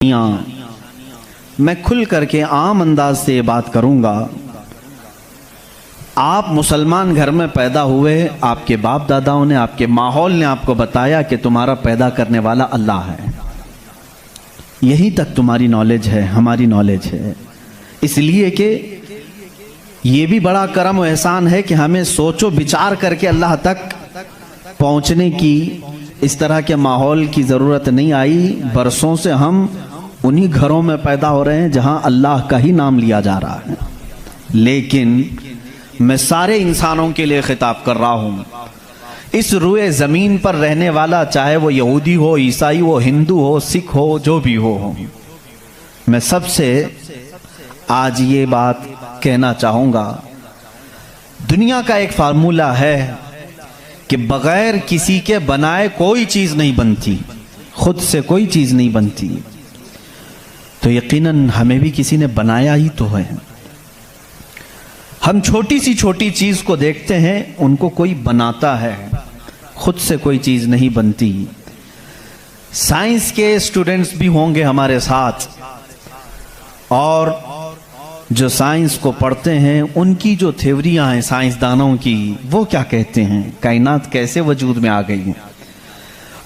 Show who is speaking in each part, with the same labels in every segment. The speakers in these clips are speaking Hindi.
Speaker 1: मैं खुल करके आम अंदाज से ये बात करूंगा। आप मुसलमान घर में पैदा हुए, आपके बाप दादाओं ने, आपके माहौल ने आपको बताया कि तुम्हारा पैदा करने वाला अल्लाह है। यहीं तक तुम्हारी नॉलेज है, हमारी नॉलेज है। इसलिए कि ये भी बड़ा करम और एहसान है कि हमें सोचो विचार करके अल्लाह तक पहुंचने की इस तरह के माहौल की ज़रूरत नहीं आई। बरसों से हम उन्हीं घरों में पैदा हो रहे हैं जहां अल्लाह का ही नाम लिया जा रहा है। लेकिन मैं सारे इंसानों के लिए खिताब कर रहा हूं। इस रुए ज़मीन पर रहने वाला, चाहे वो यहूदी हो, ईसाई हो, हिंदू हो, सिख हो, जो भी हो, मैं सबसे आज ये बात कहना चाहूँगा। दुनिया का एक फार्मूला है कि बगैर किसी के बनाए कोई चीज़ नहीं बनती, खुद से कोई चीज़ नहीं बनती। तो यकीनन हमें भी किसी ने बनाया ही तो है। हम छोटी सी छोटी चीज़ को देखते हैं, उनको कोई बनाता है, खुद से कोई चीज़ नहीं बनती। साइंस के स्टूडेंट्स भी होंगे हमारे साथ, और जो साइंस को पढ़ते हैं उनकी जो थ्योरियां हैं साइंसदानों की, वो क्या कहते हैं, कायनात कैसे वजूद में आ गई है।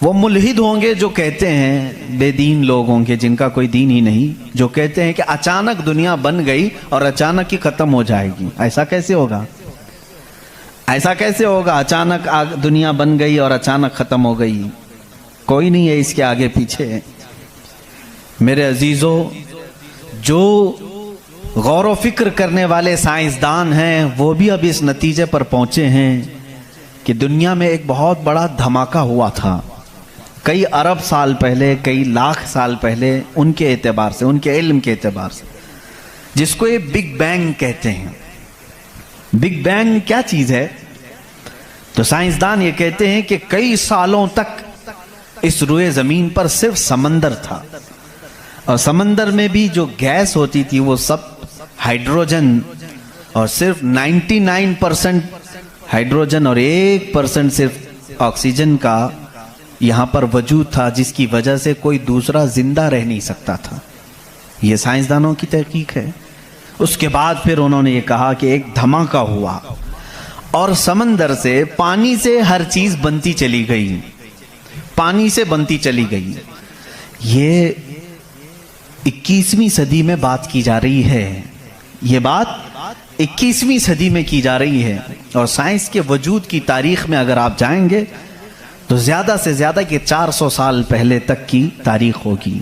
Speaker 1: वो मुल्हिद होंगे जो कहते हैं, बेदीन लोग होंगे जिनका कोई दीन ही नहीं, जो कहते हैं कि अचानक दुनिया बन गई और अचानक ही खत्म हो जाएगी। ऐसा कैसे होगा? ऐसा कैसे होगा? अचानक दुनिया बन गई और अचानक खत्म हो गई। कोई नहीं है इसके आगे पीछे। मेरे अजीजों, जो गौर व फिक्र करने वाले साइंसदान हैं वो भी अब इस नतीजे पर पहुंचे हैं कि दुनिया में एक बहुत बड़ा धमाका हुआ था कई अरब साल पहले, कई लाख साल पहले, उनके एतबार से, उनके इल्म के एतबार से, जिसको ये बिग बैंग कहते हैं। बिग बैंग क्या चीज़ है? तो साइंसदान ये कहते हैं कि कई सालों तक इस रुए ज़मीन पर सिर्फ समंदर था, और समंदर में भी जो गैस होती थी वो सब हाइड्रोजन, और सिर्फ 99% हाइड्रोजन और 1% सिर्फ ऑक्सीजन का यहाँ पर वजूद था, जिसकी वजह से कोई दूसरा जिंदा रह नहीं सकता था। ये साइंसदानों की तहकीक है। उसके बाद फिर उन्होंने ये कहा कि एक धमाका हुआ और समंदर से, पानी से हर चीज़ बनती चली गई, पानी से बनती चली गई। ये 21वीं सदी में बात की जा रही है। ये बात 21वीं सदी में की जा रही है, और साइंस के वजूद की तारीख में अगर आप जाएंगे तो ज़्यादा से ज़्यादा कि 400 साल पहले तक की तारीख होगी।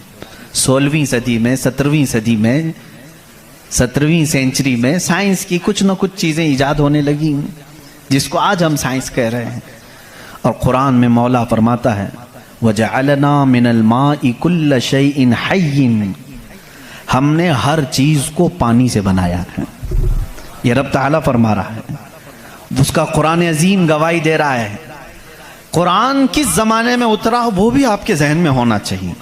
Speaker 1: 16वीं सदी में, 17वीं सदी में, 17वीं सेंचुरी में साइंस की कुछ न कुछ चीज़ें ईजाद होने लगी, जिसको आज हम साइंस कह रहे हैं। और कुरान में मौला फरमाता है, वजअलना मिनल माइ कुल्ल शैइन हय्यिन, हमने हर चीज़ को पानी से बनाया है। ये रब ताला फरमा रहा है, उसका कुरान अजीम गवाही दे रहा है। कुरान किस ज़माने में उतरा वो भी आपके जहन में होना चाहिए।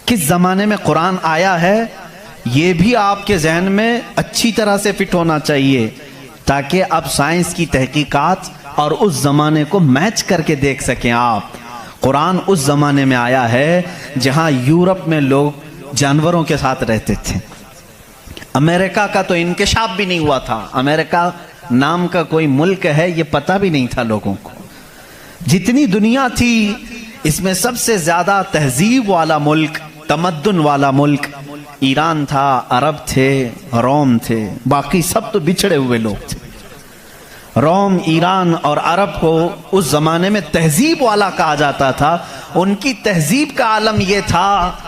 Speaker 1: किस ज़माने में कुरान आया है ये भी आपके जहन में अच्छी तरह से फिट होना चाहिए, ताकि अब साइंस की तहकीकात और उस ज़माने को मैच करके देख सकें आप। कुरान उस ज़माने में आया है जहाँ यूरोप में लोग जानवरों के साथ रहते थे। अमेरिका का तो इंकशाफ भी नहीं हुआ था। अमेरिका नाम का कोई मुल्क है ये पता भी नहीं था लोगों को। जितनी दुनिया थी इसमें सबसे ज़्यादा तहजीब वाला मुल्क, तमद्दुन वाला मुल्क ईरान था, अरब थे, रोम थे। बाकी सब तो बिछड़े हुए लोग थे। रोम, ईरान और अरब को उस ज़माने में तहजीब वाला कहा जाता था। उनकी तहजीब का आलम यह था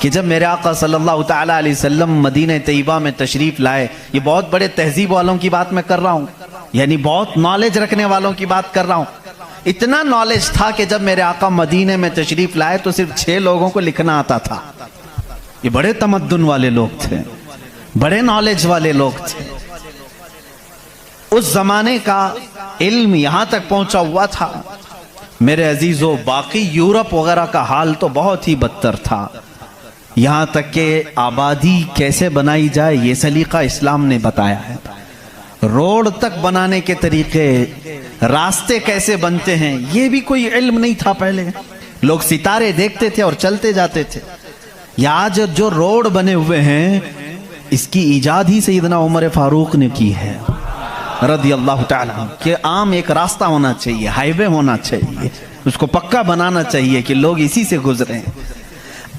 Speaker 1: कि जब मेरे आका सल्लल्लाहु तआला अलैहि वसल्लम मदीने तैयबा में तशरीफ़ लाए, ये बहुत बड़े तहजीब वालों की बात मैं कर रहा हूँ, यानी बहुत नॉलेज रखने वालों की बात कर रहा हूँ। इतना नॉलेज था कि जब मेरे आका मदीने में तशरीफ़ लाए तो सिर्फ 6 लोगों को लिखना आता था। ये बड़े तमद्दुन वाले लोग थे, बड़े नॉलेज वाले लोग थे। उस जमाने का इल्म यहाँ तक पहुँचा हुआ था। मेरे अजीज़ों, बाकी यूरोप वगैरह का हाल तो बहुत ही बदतर था। यहाँ तक कि आबादी कैसे बनाई जाए ये सलीका इस्लाम ने बताया है। रोड तक बनाने के तरीके, रास्ते कैसे बनते हैं, ये भी कोई इल्म नहीं था पहले। लोग सितारे देखते थे और चलते जाते थे। या आज जो रोड बने हुए हैं, इसकी इजाद ही सैयदना उमर फारूक ने की है रज़ी अल्लाह ताला, कि आम एक रास्ता होना चाहिए, हाईवे होना चाहिए, उसको पक्का बनाना चाहिए कि लोग इसी से गुजरें।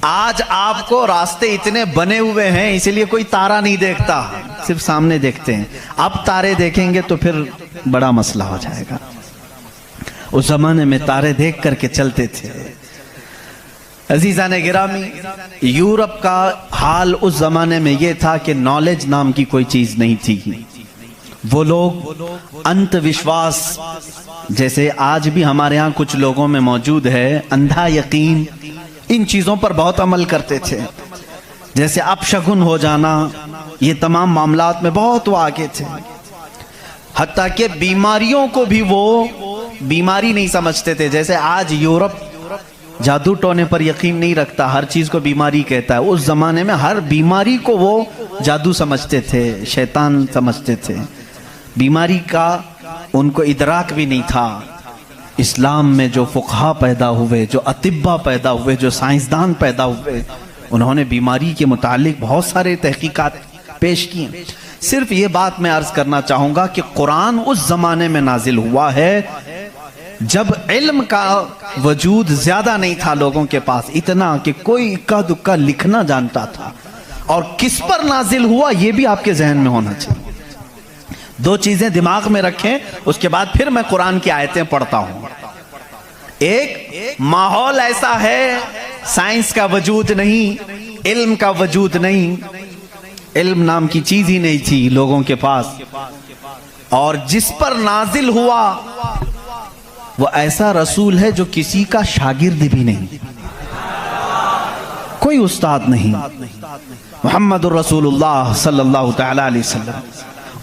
Speaker 1: आज आपको रास्ते इतने बने हुए हैं इसलिए कोई तारा नहीं देखता, सिर्फ सामने देखते हैं। अब तारे देखेंगे तो फिर बड़ा मसला हो जाएगा। उस जमाने में तारे देख करके चलते थे। अजीज़ान गिरामी, यूरोप का हाल उस जमाने में यह था कि नॉलेज नाम की कोई चीज नहीं थी। वो लोग अंधविश्वास, जैसे आज भी हमारे यहाँ कुछ लोगों में मौजूद है, अंधा यकीन, इन चीजों पर बहुत अमल करते थे। जैसे अपशगुन हो जाना, ये तमाम मामलात में बहुत वो आगे थे। हत्ता कि बीमारियों को भी वो बीमारी नहीं समझते थे। जैसे आज यूरोप जादू टोने पर यकीन नहीं रखता, हर चीज को बीमारी कहता है। उस जमाने में हर बीमारी को वो जादू समझते थे, शैतान समझते थे। बीमारी का उनको इदराक भी नहीं था। इस्लाम में जो फुक़हा पैदा हुए, जो अतिब्बा पैदा हुए, जो साइंसदान पैदा हुए, उन्होंने बीमारी के मुतालिक बहुत सारे तहकीकात पेश किए। सिर्फ ये बात मैं अर्ज करना चाहूंगा कि कुरान उस जमाने में नाजिल हुआ है जब इल्म का वजूद ज्यादा नहीं था लोगों के पास, इतना कि कोई इक्का दुक्का लिखना जानता था। और किस पर नाजिल हुआ ये भी आपके जहन में होना चाहिए। दो चीजें दिमाग में रखें, उसके बाद फिर मैं कुरान की आयतें पढ़ता हूं। एक, माहौल ऐसा है, साइंस का वजूद नहीं, इल्म का वजूद नहीं, इल्म नाम की चीज ही नहीं थी लोगों के पास। और जिस पर नाजिल हुआ वो ऐसा रसूल है जो किसी का शागिर्द भी नहीं, कोई उस्ताद नहीं, मुहम्मदुर रसूलुल्लाह सल्लल्लाहु तआला अलैहि वसल्लम।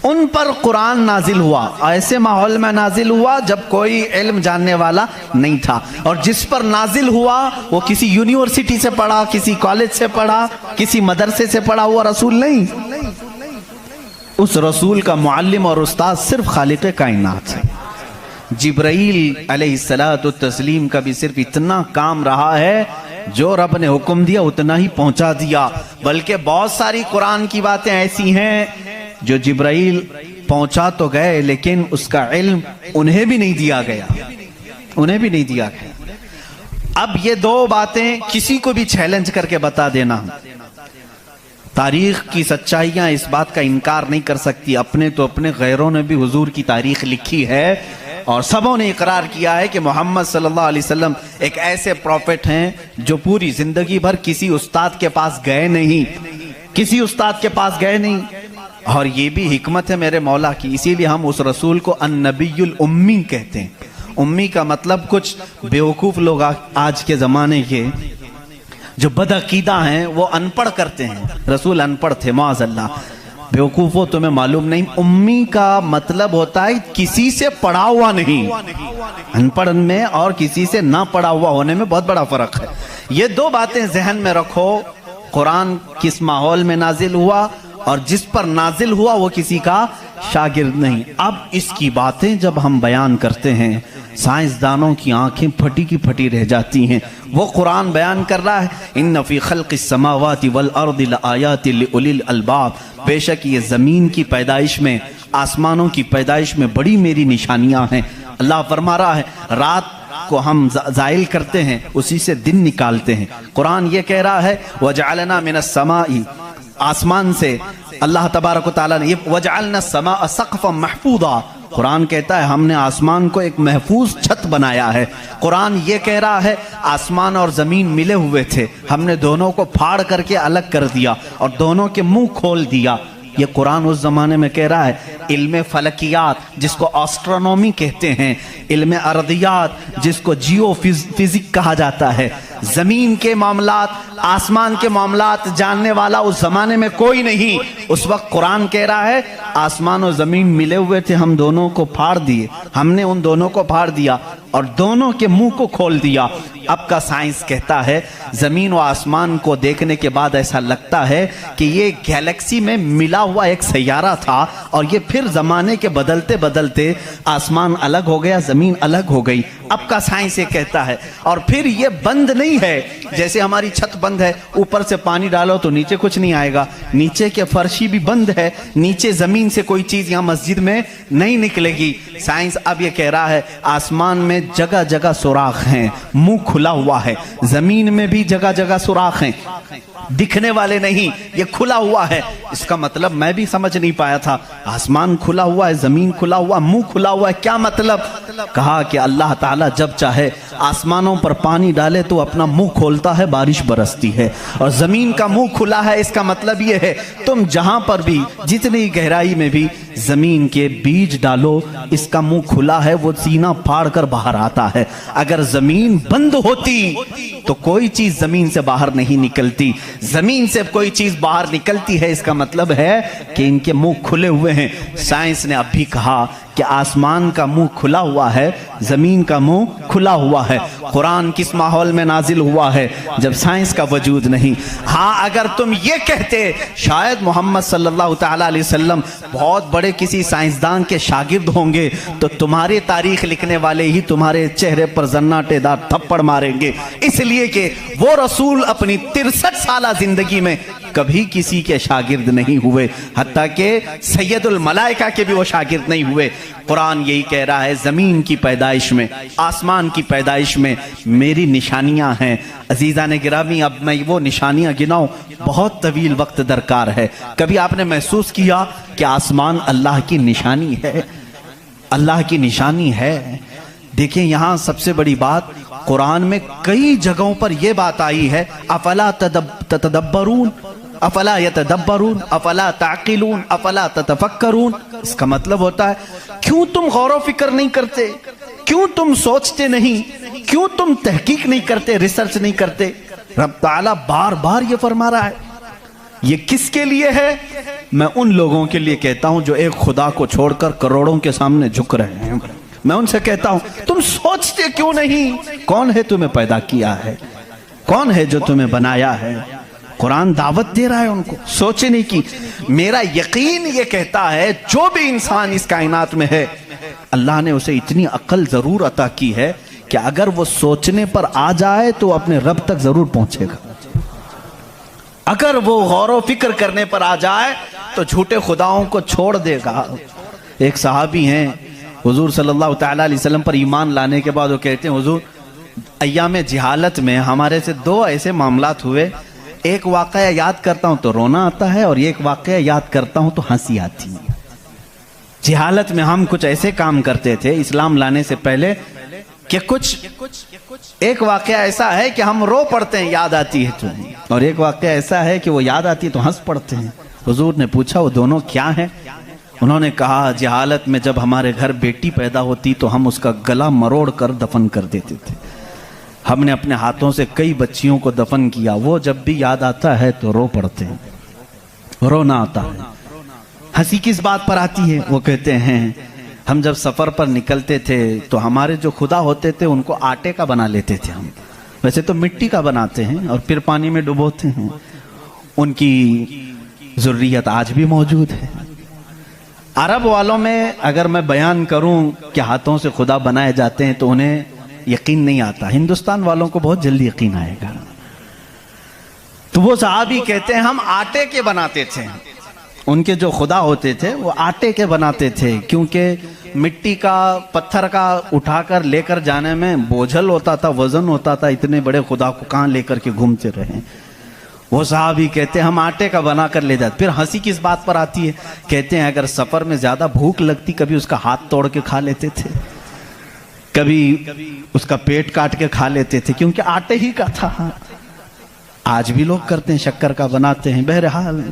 Speaker 1: उन पर कुरान नाजिल हुआ, ऐसे माहौल में नाजिल हुआ जब कोई इल्म जानने वाला नहीं था। और जिस पर नाजिल हुआ वो किसी यूनिवर्सिटी से पढ़ा, किसी कॉलेज से पढ़ा, किसी मदरसे से पढ़ा हुआ रसूल नहीं। उस रसूल का मुअल्लिम और उस्ताद सिर्फ खालिक़ कायनात है। जिब्राइल अलैहिस्सलातु तस्लीम का भी सिर्फ इतना काम रहा है, जो रब ने हुक्म दिया उतना ही पहुंचा दिया। बल्कि बहुत सारी कुरान की बातें ऐसी हैं जो जिब्राइल पहुंचा तो गए लेकिन उसका इल्म उन्हें भी नहीं दिया गया, उन्हें भी नहीं दिया गया। अब ये दो बातें किसी को भी चैलेंज करके बता देना, तारीख की सच्चाइयां इस बात का इनकार नहीं कर सकती। अपने तो अपने, गैरों ने भी हुजूर की तारीख लिखी है और सबों ने इकरार किया है कि मोहम्मद सल्लल्लाहु अलैहि वसल्लम एक ऐसे प्रॉफिट हैं जो पूरी जिंदगी भर किसी उस्ताद के पास गए नहीं, किसी उस्ताद के पास गए नहीं। और ये भी हिकमत है मेरे मौला की, इसीलिए हम उस रसूल को अन्नबीयुल उम्मी कहते हैं। उम्मी का मतलब कुछ बेवकूफ लोग आज के जमाने के जो बदअकीदा हैं वो अनपढ़ करते हैं। रसूल अनपढ़ थे, माअज़ल्लाह। बेवकूफो तुम्हें मालूम नहीं, उम्मी का मतलब होता है किसी से पढ़ा हुआ नहीं। अनपढ़ में और किसी से ना पढ़ा हुआ होने में बहुत बड़ा फर्क है। ये दो बातें जहन में रखो। कुरान किस माहौल में नाजिल हुआ और जिस पर नाजिल हुआ वो किसी का शागिर्द नहीं। अब इसकी बातें जब हम बयान करते हैं, साइंसदानों की आंखें फटी की फटी रह जाती हैं। वो कुरान बयान कर रहा है, इन्न फी खल्क़िस समावाति वल अर्दि लआयातिन लिउलिल अलबाब, बेशक ये जमीन की पैदाइश में, आसमानों की पैदाइश में बड़ी मेरी निशानियां हैं। अल्लाह फरमा रहा है, रात को हम जाइल करते हैं, उसी से दिन निकालते हैं। कुरान ये कह रहा है, वजअलना मिनस समाई, आसमान से अल्लाह तबारक व तआला ने, वजअलना समा सक़फ़न महफूज़ा, कुरान कहता है हमने आसमान को एक महफूज छत बनाया है। कुरान ये कह रहा है आसमान और जमीन मिले हुए थे, हमने दोनों को फाड़ करके अलग कर दिया और दोनों के मुंह खोल दिया। ये कुरान उस जमाने में कह रहा है। इल्म फलकियात जिसको एस्ट्रोनॉमी कहते हैं, इल्म अर्दियात जिसको जियो फिजिक कहा जाता है, जमीन के मामलात, आसमान के मामलात जानने वाला उस जमाने में कोई नहीं। उस वक्त कुरान कह रहा है आसमान और जमीन मिले हुए थे, हम दोनों को फाड़ दिए, हमने उन दोनों को फाड़ दिया और दोनों के मुंह को खोल दिया। अब का साइंस कहता है जमीन व आसमान को देखने के बाद ऐसा लगता है कि ये गैलेक्सी में मिला हुआ एक सैयारा था और ये फिर जमाने के बदलते बदलते आसमान अलग हो गया, जमीन अलग हो गई। अब का साइंस ये कहता है। और फिर ये बंद नहीं है, जैसे हमारी छत बंद है, ऊपर से पानी डालो तो नीचे कुछ नहीं आएगा, नीचे के फर्शी भी बंद है, नीचे जमीन से कोई चीज यहां मस्जिद में नहीं निकलेगी। साइंस अब ये कह रहा है आसमान में जगह जगह सुराख हैं, मुंह खुला हुआ है, जमीन में भी जगह जगह सुराख हैं, दिखने वाले नहीं, ये खुला हुआ है। इसका मतलब मैं भी समझ नहीं पाया था, आसमान खुला हुआ है, जमीन खुला हुआ, मुंह खुला हुआ है, क्या मतलब? कहा कि अल्लाह ताला जब चाहे आसमानों पर पानी डाले तो अपना मुंह खोलता है, बारिश बरसती है, और जमीन का मुंह खुला है। इसका मतलब यह है तुम जहां पर भी, जितनी गहराई में भी जमीन के बीज डालो, इसका मुंह खुला है, वो सीना फाड़ कर बाहर आता है। अगर जमीन बंद होती तो कोई चीज जमीन से बाहर नहीं निकलती, जमीन से कोई चीज बाहर निकलती है, इसका मतलब है कि इनके मुंह खुले हुए हैं। साइंस ने अब भी कहा कि आसमान का मुंह खुला हुआ है, जमीन का मुंह खुला हुआ है। कुरान किस माहौल में नाजिल हुआ है? जब साइंस का वजूद नहीं। हाँ, अगर तुम ये कहते शायद मोहम्मद सल्लल्लाहु ताला अलैहि वसल्लम बहुत बड़े किसी साइंसदान के शागिर्द होंगे, तो तुम्हारी तारीख लिखने वाले ही तुम्हारे चेहरे पर जन्नाटेदार थप्पड़ मारेंगे, इसलिए कि वो रसूल अपनी 63 साला जिंदगी में कभी किसी के शागिर्द नहीं हुए, हत्ता कि सैयदुल मलाइका के भी वो शागिर्द नहीं हुए। कुरान यही कह रहा है जमीन की पैदाइश में, आसमान की पैदाइश में मेरी निशानियां हैं। अजीजा ने गिरामी, अब मैं वो निशानियां गिनाऊं, बहुत तवील वक्त दरकार है। कभी आपने महसूस किया कि आसमान अल्लाह की निशानी है? अल्लाह की निशानी है। देखिए यहां सबसे बड़ी बात, कुरान में कई जगहों पर यह बात आई है, अफला तदब्बरून, अफला यतदब्बरून, अफला ताकिलून, अफला ततफक्करून। इसका मतलब होता है क्यों तुम गौर फिक्र नहीं करते, क्यों तुम सोचते नहीं, क्यों तुम तहकीक नहीं करते, रिसर्च नहीं करते? रब ताला बार बार ये फरमा रहा है। ये किसके लिए है? मैं उन लोगों के लिए कहता हूं जो एक खुदा को छोड़कर करोड़ों के सामने झुक रहे हैं। मैं उनसे कहता हूं तुम सोचते क्यों नहीं? कौन है तुम्हें पैदा किया है? कौन है जो तुम्हें बनाया है? कुरान दावत दे रहा है उनको सोचने की। मेरा यकीन ये कहता है जो भी इंसान इस कायनात में है, अल्लाह ने उसे इतनी अक्ल जरूर अता की है कि अगर वो सोचने पर आ जाए तो अपने रब तक जरूर पहुंचेगा। अगर वो गौर फिक्र करने पर आ जाए तो झूठे खुदाओं को छोड़ देगा। एक सहाबी हैं, हुजूर सल्लल्लाहु ताला अलैहि वसल्लम पर ईमान लाने के बाद वो कहते हैं हुजूर अय्याम जिहालत में हमारे से दो ऐसे मामलात हुए, एक वाकया याद करता हूं तो रोना आता है और एक वाकया याद करता हूं तो हंसी आती है। जिहालत में हम कुछ ऐसे काम करते थे इस्लाम लाने से पहले कि कुछ एक वाकया ऐसा है कि हम रो पड़ते हैं याद आती है तो, और एक वाकया ऐसा है कि वो याद आती है तो हंस पड़ते हैं। हुजूर ने पूछा वो दोनों क्या है? उन्होंने कहा जिहालत में जब हमारे घर बेटी पैदा होती तो हम उसका गला मरोड़ कर दफन कर देते थे। हमने अपने हाथों से कई बच्चियों को दफन किया, वो जब भी याद आता है तो रो पड़ते हैं, रोना आता है। हंसी किस बात पर आती है? वो कहते हैं हम जब सफर पर निकलते थे तो हमारे जो खुदा होते थे उनको आटे का बना लेते थे हम, वैसे तो मिट्टी का बनाते हैं और फिर पानी में डुबोते हैं। उनकी ज़ुर्रियत आज भी मौजूद है। अरब वालों में अगर मैं बयान करूं कि हाथों से खुदा बनाए जाते हैं तो उन्हें यकीन नहीं आता, हिंदुस्तान वालों को बहुत जल्दी यकीन आएगा। तो वो सहाबी कहते हैं हम आटे के बनाते थे, उनके जो खुदा होते थे वो आटे के बनाते थे, क्योंकि मिट्टी का पत्थर का उठाकर लेकर जाने में बोझल होता था, वजन होता था, इतने बड़े खुदा को कहाँ लेकर के घूमते रहे। वो साहबी कहते हैं हम आटे का बना कर ले जाते। फिर हंसी किस बात पर आती है? कहते हैं अगर सफर में ज्यादा भूख लगती कभी उसका हाथ तोड़ के खा लेते थे, कभी उसका पेट काट के खा लेते थे, क्योंकि आटे ही का था। आज भी लोग करते हैं, शक्कर का बनाते हैं। बहरहाल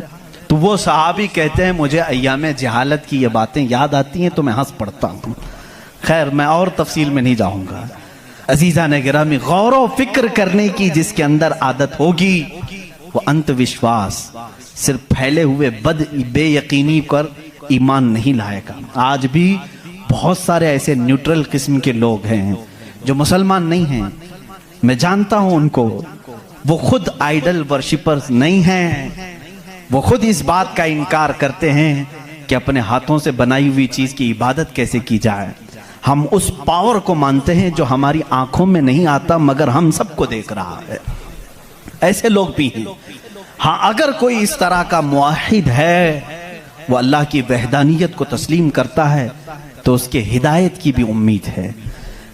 Speaker 1: तो वो सहाबी कहते हैं मुझे अय्याम जहालत की ये बातें याद आती हैं तो मैं हंस पड़ता हूँ। खैर मैं और तफसील में नहीं जाऊंगा। अजीजा ने गिरामी, गौर व फिक्र करने की जिसके अंदर आदत होगी वो अंत विश्वास, सिर्फ फैले हुए बेयकीनी पर ईमान नहीं लाएगा। आज भी बहुत सारे ऐसे न्यूट्रल किस्म के लोग हैं जो मुसलमान नहीं हैं, मैं जानता हूं उनको, वो खुद आइडल वर्शिपर्स नहीं हैं, वो खुद इस बात का इनकार करते हैं कि अपने हाथों से बनाई हुई चीज की इबादत कैसे की जाए। हम उस पावर को मानते हैं जो हमारी आंखों में नहीं आता मगर हम सबको देख रहा है। ऐसे लोग भी हैं। हाँ, अगर कोई इस तरह का मुआहिद है, वो अल्लाह की वहदानियत को तस्लीम करता है, तो उसके हिदायत की भी उम्मीद है।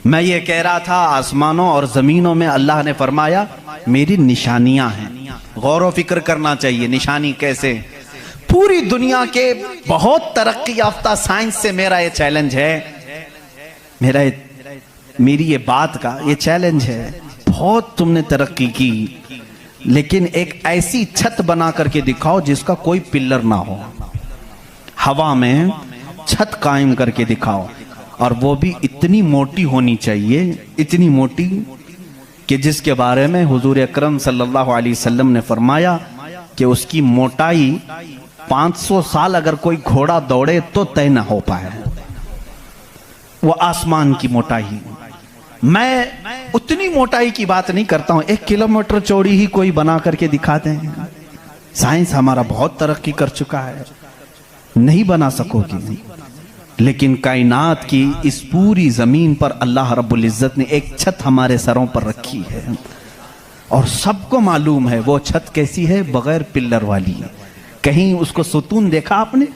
Speaker 1: मैं ये कह रहा था, आसमानों और जमीनों में अल्लाह ने फरमाया मेरी निशानियां हैं। गौर व फिक्र करना चाहिए, निशानी कैसे? पूरी दुनिया के बहुत तरक्की याफ्ता साइंस से मेरा ये चैलेंज है, मेरी ये बात का ये चैलेंज है, बहुत तुमने तरक्की की, लेकिन एक ऐसी छत बना करके दिखाओ जिसका कोई पिल्लर ना हो, हवा में छत कायम करके दिखाओ, और वो भी इतनी मोटी होनी चाहिए, इतनी मोटी कि जिसके बारे में हुजूर अकरम सल्लल्लाहु अलैहि वसल्लम ने फरमाया कि उसकी मोटाई 500 साल अगर कोई घोड़ा दौड़े तो तय ना हो पाए, वो आसमान की मोटाई। मैं उतनी मोटाई की बात नहीं करता हूं, 1 किलोमीटर चौड़ी ही कोई बना करके दिखा दें। साइंस हमारा बहुत तरक्की कर चुका है, नहीं बना सकोगी, लेकिन कायनात की इस पूरी जमीन पर अल्लाह रब्बुल इज्जत ने एक छत हमारे सरों पर रखी है, और सबको मालूम है वो छत कैसी है, बगैर पिल्लर वाली। कहीं उसको सुतून देखा आपने?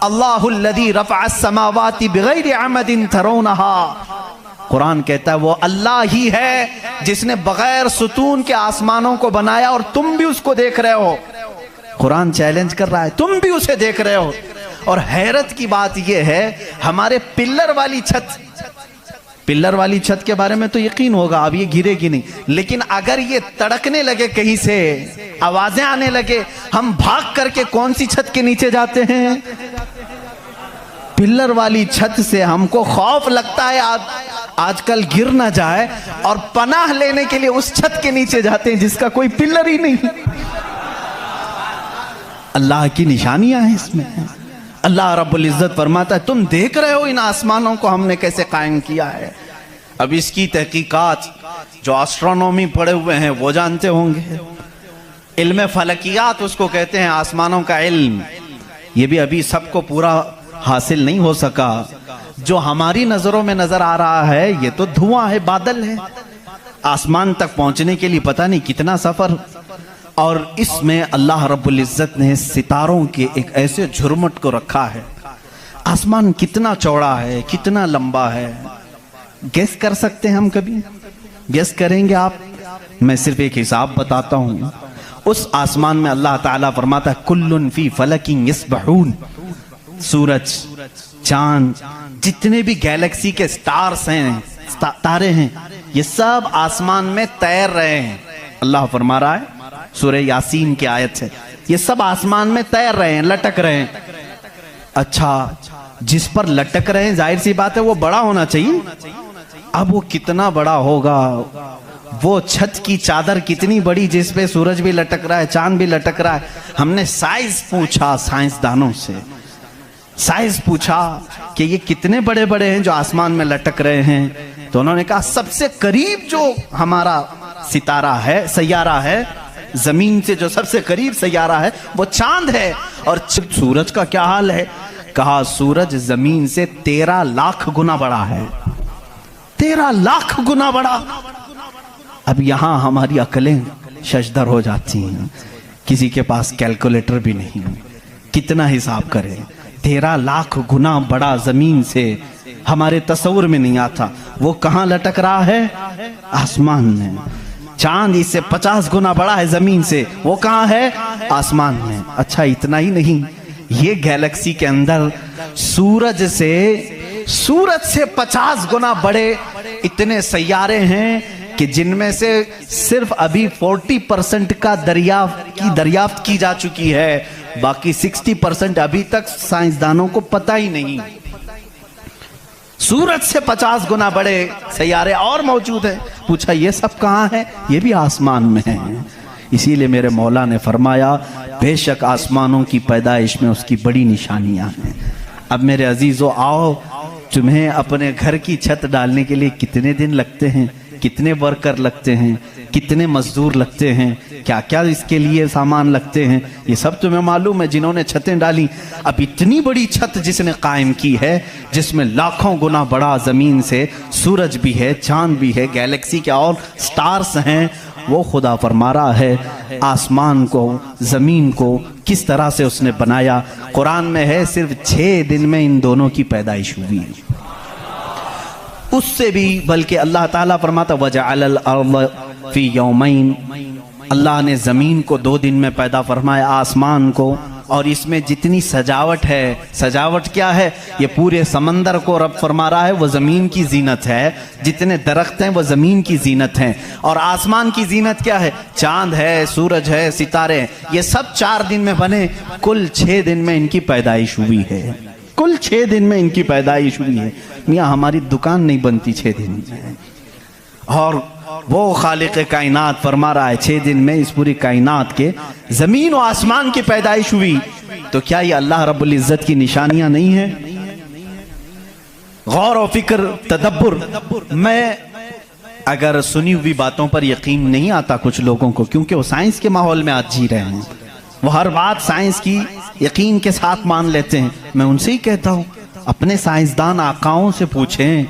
Speaker 1: अल्लाहुल्लज़ी रफ़अस समावाति बिगैरि अमदिन तरौनहा, कुरान कहता है वो अल्लाह ही है जिसने बगैर सुतून के आसमानों को बनाया, और तुम भी उसको देख रहे हो। कुरान चैलेंज कर रहा है, तुम भी उसे देख रहे हो। और हैरत की बात यह है, हमारे पिल्लर वाली छत के बारे में तो यकीन होगा अब ये गिरेगी नहीं, लेकिन अगर ये तड़कने लगे, कहीं से आवाजें आने लगे, हम भाग करके कौन सी छत के नीचे जाते हैं? पिल्लर वाली छत से हमको खौफ लगता है आजकल गिर ना जाए, और पनाह लेने के लिए उस छत के नीचे जाते हैं जिसका कोई पिल्लर ही नहीं। अल्लाह की निशानियां हैं इसमें। अल्लाह रब्बुल इज्जत फरमाता है तुम देख रहे हो इन आसमानों को हमने कैसे कायम किया है। अब इसकी तहकीकात जो एस्ट्रोनॉमी पढ़े हुए हैं वो जानते होंगे, इल्म फलकियात उसको कहते हैं, आसमानों का इल्म। ये भी अभी सबको पूरा हासिल नहीं हो सका। जो हमारी नजरों में नजर आ रहा है ये तो धुआं है, बादल है। आसमान तक पहुंचने के लिए पता नहीं कितना सफर, और इसमें अल्लाह रब्बुल इज्जत ने सितारों के एक ऐसे झुरमुट को रखा है। आसमान कितना चौड़ा है, कितना लंबा है, गेस कर सकते हैं हम? कभी गेस करेंगे आप? मैं सिर्फ एक हिसाब बताता हूं। उस आसमान में अल्लाह ताला फरमाता है कुल्लुन फी फलकिन यस्बहून, सूरज, चांद, जितने भी गैलेक्सी के स्टार्स हैं, तारे हैं, ये सब आसमान में तैर रहे हैं। अल्लाह फरमा रहा है, सूरह यासीन की आयत है, ये सब आसमान में तैर रहे हैं, लटक रहे हैं। अच्छा, जिस पर लटक रहे हैं जाहिर सी बात है वो बड़ा होना चाहिए। अब वो कितना बड़ा होगा? वो छत की चादर कितनी बड़ी जिस पे सूरज भी लटक रहा है, चांद भी लटक रहा है। हमने साइज पूछा साइंसदानों से, साइज पूछा कि ये कितने बड़े बड़े हैं जो आसमान में लटक रहे हैं, तो उन्होंने कहा सबसे करीब जो हमारा सितारा है, सैयारा है, जमीन से जो सबसे करीब सैयारा है वो चांद है। और सूरज का क्या हाल है? कहा सूरज जमीन से 13 लाख गुना बड़ा है, 13 लाख गुना बड़ा। अब यहां हमारी अकलें शशदर हो जाती हैं, किसी के पास कैलकुलेटर भी नहीं, कितना हिसाब करें? 13 लाख गुना बड़ा जमीन से, हमारे तस्वुर में नहीं आता। वो कहां लटक रहा है? आसमान में। चांद इससे 50 गुना बड़ा है जमीन से, वो कहां है? आसमान में। अच्छा, इतना ही नहीं, ये गैलेक्सी के अंदर सूरज से 50 गुना बड़े इतने सैयारे हैं कि जिनमें से सिर्फ अभी 40% का दरियाफ्त की जा चुकी है, बाकी 60% अभी तक साइंसदानों को पता ही नहीं। सूरज से 50 गुना बड़े सैयारे और मौजूद हैं। पूछा ये सब कहां है? ये भी आसमान में है। इसीलिए मेरे मौला ने फरमाया बेशक आसमानों की पैदाइश में उसकी बड़ी निशानियां हैं। अब मेरे अजीजों आओ, तुम्हें अपने घर की छत डालने के लिए कितने दिन लगते हैं, कितने वर्कर लगते हैं, कितने मजदूर लगते हैं, क्या क्या इसके लिए सामान लगते हैं, ये सब तुम्हें मालूम है जिन्होंने छतें डाली। अब इतनी बड़ी छत जिसने कायम की है, जिसमें लाखों गुना बड़ा जमीन से सूरज भी है, चांद भी है, गैलेक्सी के और स्टार्स हैं, वो खुदा फरमा रहा है आसमान को, जमीन को किस तरह से उसने बनाया। कुरान में है सिर्फ 6 दिन में इन दोनों की पैदाइश हुई है। उससे भी बल्कि अल्लाह ताला फरमाता वजअलल अर्द फी यौमैन, अल्लाह ने ज़मीन को 2 दिन में पैदा फरमाया, आसमान को, और इसमें जितनी सजावट है, सजावट क्या है, ये पूरे समंदर को रब फरमा रहा है वो ज़मीन की जीनत है, जितने दरख्त हैं वो ज़मीन की जीनत हैं, और आसमान की जीनत क्या है, चांद है, सूरज है, सितारे हैं, ये सब 4 दिन में बने, कुल 6 दिन में इनकी पैदाइश हुई है, कुल 6 दिन में इनकी पैदाइश हुई है। मियाँ हमारी दुकान नहीं बनती 6 दिन में, और वो खालिक कायनात फरमा रहा है 6 दिन में इस पूरी कायनात के जमीन और आसमान की पैदाइश हुई। तो क्या ये अल्लाह रब्बुल इज्जत की निशानियां नहीं है? गौर और फिक्र, तदब्बुर। मैं अगर सुनी हुई बातों पर यकीन नहीं आता कुछ लोगों को, क्योंकि वो साइंस के माहौल में आज जी रहे हैं, वो हर बात साइंस की यकीन के साथ मान लेते हैं। मैं उनसे ही कहता हूं अपने साइंसदान आकाओं से पूछें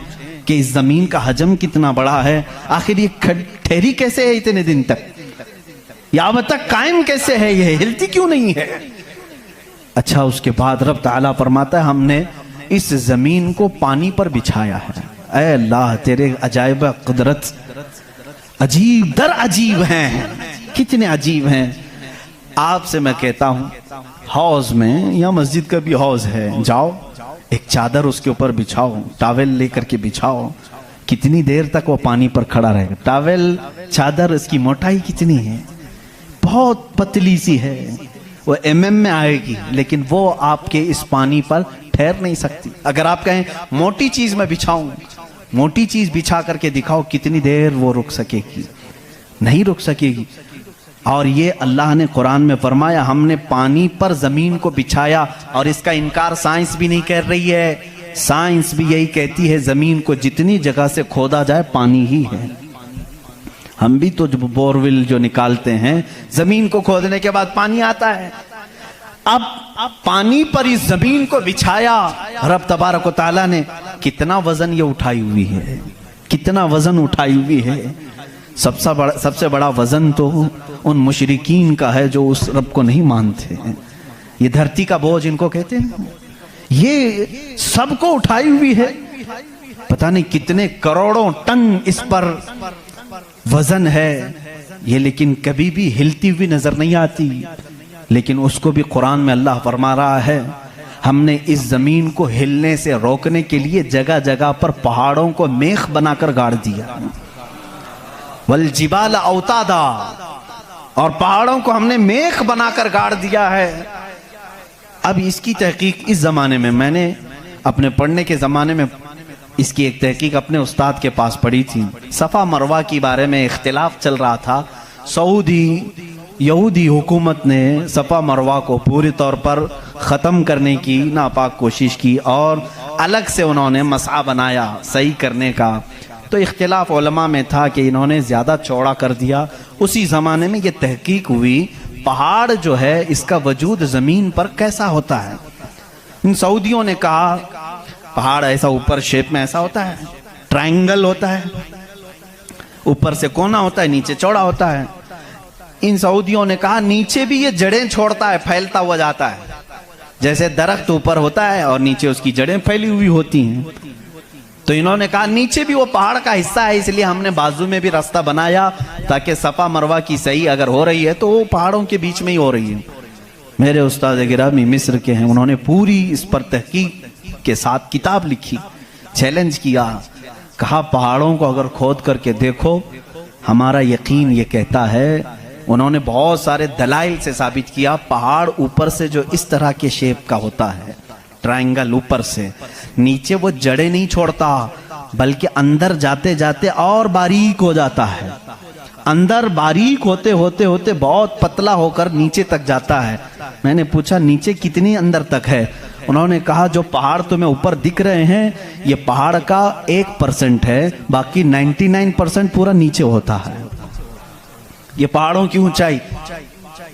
Speaker 1: कि इस जमीन का हजम कितना बड़ा है, आखिर ये ठहरी कैसे है इतने दिन तक, यावत तक कायम कैसे है, ये हिलती क्यों नहीं है। अच्छा, उसके बाद रब ताला फरमाता है हमने इस जमीन को पानी पर बिछाया है। ऐ अल्लाह तेरे अजायब कुदरत अजीब दर अजीब हैं, कितने अजीब हैं। आपसे मैं कहता हूं हौज में या मस्जिद का भी हौज है, जाओ एक चादर उसके ऊपर बिछाओ, टॉवेल लेकर के बिछाओ, कितनी देर तक वो पानी पर खड़ा रहेगा। टॉवेल, चादर, इसकी मोटाई कितनी है, बहुत पतली सी है, वो mm में आएगी, लेकिन वो आपके इस पानी पर ठहर नहीं सकती। अगर आप कहें मोटी चीज में बिछाऊं, मोटी चीज बिछा करके दिखाओ, कितनी देर वो रुक सकेगी, नहीं रुक सकेगी। और ये अल्लाह ने कुरान में फरमाया हमने पानी पर जमीन को बिछाया, और इसका इनकार साइंस भी नहीं कर रही है। साइंस भी यही कहती है जमीन को जितनी जगह से खोदा जाए पानी ही है। हम भी तो बोरवेल जो निकालते हैं जमीन को खोदने के बाद पानी आता है। अब पानी पर इस जमीन को बिछाया रब तबारक व तआला ने, कितना वजन ये उठाई हुई है, कितना वजन उठाई हुई है। सबसे बड़ा वजन तो उन मुशरिकीन का है जो उस रब को नहीं मानते हैं। ये धरती का बोझ इनको कहते हैं, ये सबको उठाई हुई है। पता नहीं कितने करोड़ों टन इस पर वजन है ये, लेकिन कभी भी हिलती हुई नजर नहीं आती। लेकिन उसको भी कुरान में अल्लाह फरमा रहा है हमने इस जमीन को हिलने से रोकने के लिए जगह जगह पर पहाड़ों को मेख बनाकर गाड़ दिया। वल जिबाल औतादा, और पहाड़ों को हमने मेख बनाकर गाड़ दिया है। अब इसकी तहकीक इस जमाने में, मैंने अपने पढ़ने के जमाने में इसकी एक तहकीक अपने उस्ताद के पास पढ़ी थी। सफ़ा मरवा के बारे में इख्तिलाफ चल रहा था। सऊदी यहूदी हुकूमत ने सफ़ा मरवा को पूरी तौर पर ख़त्म करने की नापाक कोशिश की और अलग से उन्होंने मसआ बनाया सही करने का। तो इख्तिलाफ उलमा में था कि इन्होंने ज़्यादा चौड़ा कर दिया। उसी ज़माने में ये तहकीक हुई पहाड़ जो है इसका वजूद ज़मीन पर कैसा होता है। इन सऊदियों ने कहा पहाड़ ऐसा ऊपर शेप में ऐसा होता है, ट्रायंगल होता है, ऊपर से कोना होता है, नीचे चौड़ा होता है। इन सऊदियों ने कहा नीचे भी ये जड़ें छोड़ता है, फैलता हुआ जाता है, जैसे दरख्त ऊपर होता है और नीचे उसकी जड़ें फैली हुई होती हैं। तो इन्होंने कहा नीचे भी वो पहाड़ का हिस्सा है, इसलिए हमने बाजू में भी रास्ता बनाया ताकि सफ़ा मरवा की सही अगर हो रही है तो वो पहाड़ों के बीच में ही हो रही है। मेरे उस्ताद गिरामी मिस्र के हैं, उन्होंने पूरी इस पर तहकीक के साथ किताब लिखी, चैलेंज किया, कहा पहाड़ों को अगर खोद करके देखो हमारा यकीन ये कहता है। उन्होंने बहुत सारे दलाइल से साबित किया पहाड़ ऊपर से जो इस तरह के शेप का होता है, ट्रायंगल ऊपर से, नीचे वो जड़ें नहीं छोड़ता बल्कि अंदर जाते जाते और बारीक हो जाता है, अंदर बारीक होते होते होते बहुत पतला होकर नीचे तक जाता है। मैंने पूछा नीचे कितनी अंदर तक है? उन्होंने कहा जो पहाड़ तुम्हें ऊपर दिख रहे हैं ये पहाड़ का 1% है, बाकी 99% पूरा नीचे होता है। ये पहाड़ों की ऊंचाई,